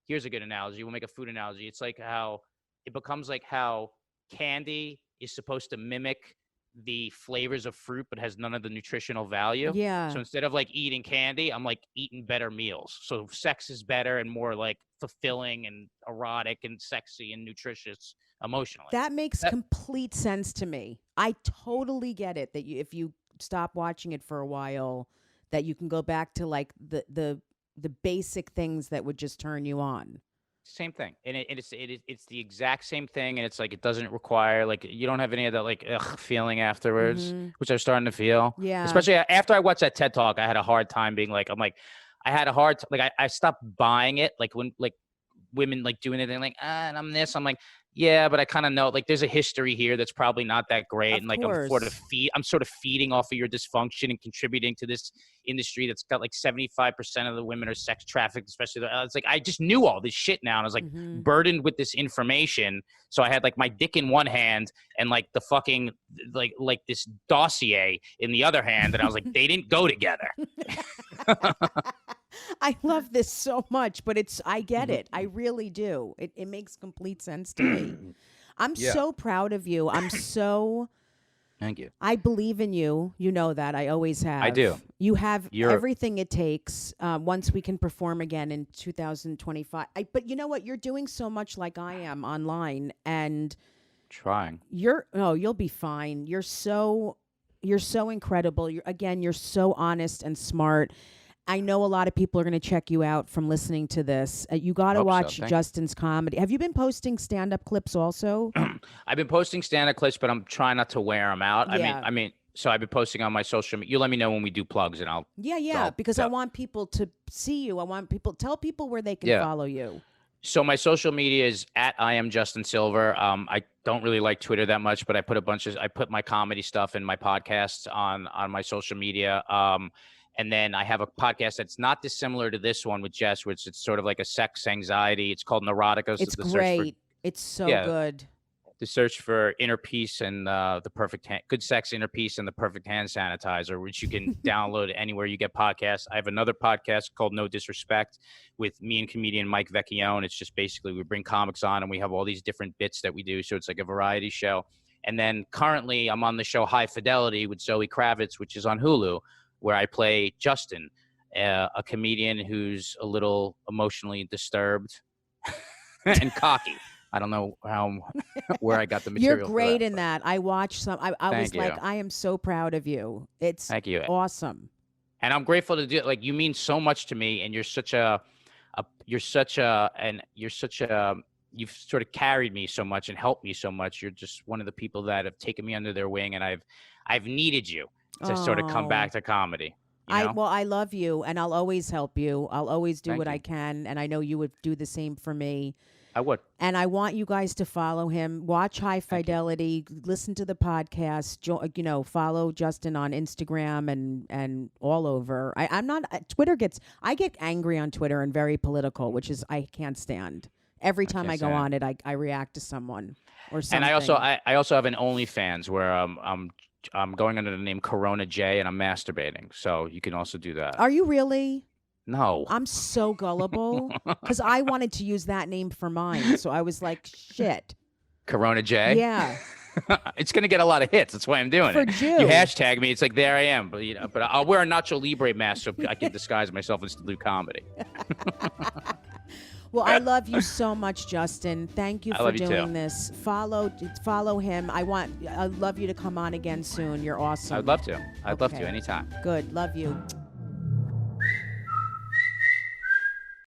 here's a good analogy. We'll make a food analogy. It's like how it becomes like how candy is supposed to mimic the flavors of fruit, but has none of the nutritional value. Yeah. So instead of like eating candy, I'm like eating better meals. So sex is better and more like fulfilling and erotic and sexy and nutritious emotionally. That makes complete sense to me. I totally get it that if you stop watching it for a while, that you can go back to like the basic things that would just turn you on. Same thing, and it's the exact same thing, and it's like, it doesn't require, like, you don't have any of that like feeling afterwards, which I'm starting to feel. Yeah, especially after I watched that TED Talk, I had a hard time being like, I had a hard like I stopped buying it, like when like women like doing anything like, and I'm this, I'm like, yeah, but I kind of know, like, there's a history here that's probably not that great. Of and like, course. I'm sort of feeding off of your dysfunction and contributing to this industry that's got like 75% of the women are sex trafficked, especially it's like, I just knew all this shit now. And I was like burdened with this information. So I had like my dick in one hand and like the fucking, like this dossier in the other hand. And I was like, they didn't go together. I love this so much, but I get it. I really do. It makes complete sense to me. I'm Yeah. so proud of you. Thank you. I believe in you. You know that. I always have. I do. You have You're- everything it takes once we can perform again in 2025. But you know what? You're doing so much like I am online, and Trying. you'll be fine. You're so incredible. You're so honest and smart. I know a lot of people are going to check you out from listening to this. You got to Hope so. watch Thank you. Justin's comedy. Have you been posting stand-up clips also? I've been posting stand-up clips, but I'm trying not to wear them out. Yeah. I mean, so I've been posting on my social media. You let me know when we do plugs, and I'll. Yeah, because I want people to see you. Tell people where they can Yeah. follow you. So my social media is at I am Justin Silver. I don't really like Twitter that much, but I put my comedy stuff and my podcasts on my social media. And then I have a podcast that's not dissimilar to this one with Jess, which it's sort of like a sex anxiety. It's called Neurotica. It's great. It's so good. The search for inner peace and the perfect good sex, inner peace, and the perfect hand sanitizer, which you can download anywhere you get podcasts. I have another podcast called No Disrespect with me and comedian Mike Vecchione. It's just basically we bring comics on and we have all these different bits that we do. So it's like a variety show. And then currently I'm on the show High Fidelity with Zoe Kravitz, which is on Hulu, where I play Justin, a comedian who's a little emotionally disturbed and cocky. I don't know where I got the material. You're great in that. I watched some. I was Thank like, you. I am so proud of you. It's Thank you. awesome. And I'm grateful to do it. Like, you mean so much to me, and you've sort of carried me so much and helped me so much. You're just one of the people that have taken me under their wing, and I've needed you to sort of come back to comedy. You know? I love you, and I'll always help you. I'll always do Thank what you. I can, and I know you would do the same for me. I would. And I want you guys to follow him. Watch High Fidelity. Listen to the podcast. Follow Justin on Instagram and all over. I'm not. Twitter I get angry on Twitter and very political, which is I can't stand. Every time I go on it, I react to someone or something. And I also have an OnlyFans where I'm going under the name Corona J, and I'm masturbating. So you can also do that. Are you really? No. I'm so gullible because I wanted to use that name for mine. So I was like, shit. Corona J? Yeah. It's going to get a lot of hits. That's why I'm doing For it. Jew. You hashtag me. It's like, there I am. But I'll wear a Nacho Libre mask so I can disguise myself and still do comedy. Well, I love you so much, Justin. Thank you I for love you doing too. this. Follow him. I'd love you to come on again soon. You're awesome. I'd love to. I'd love Okay. to anytime. Good. Love you.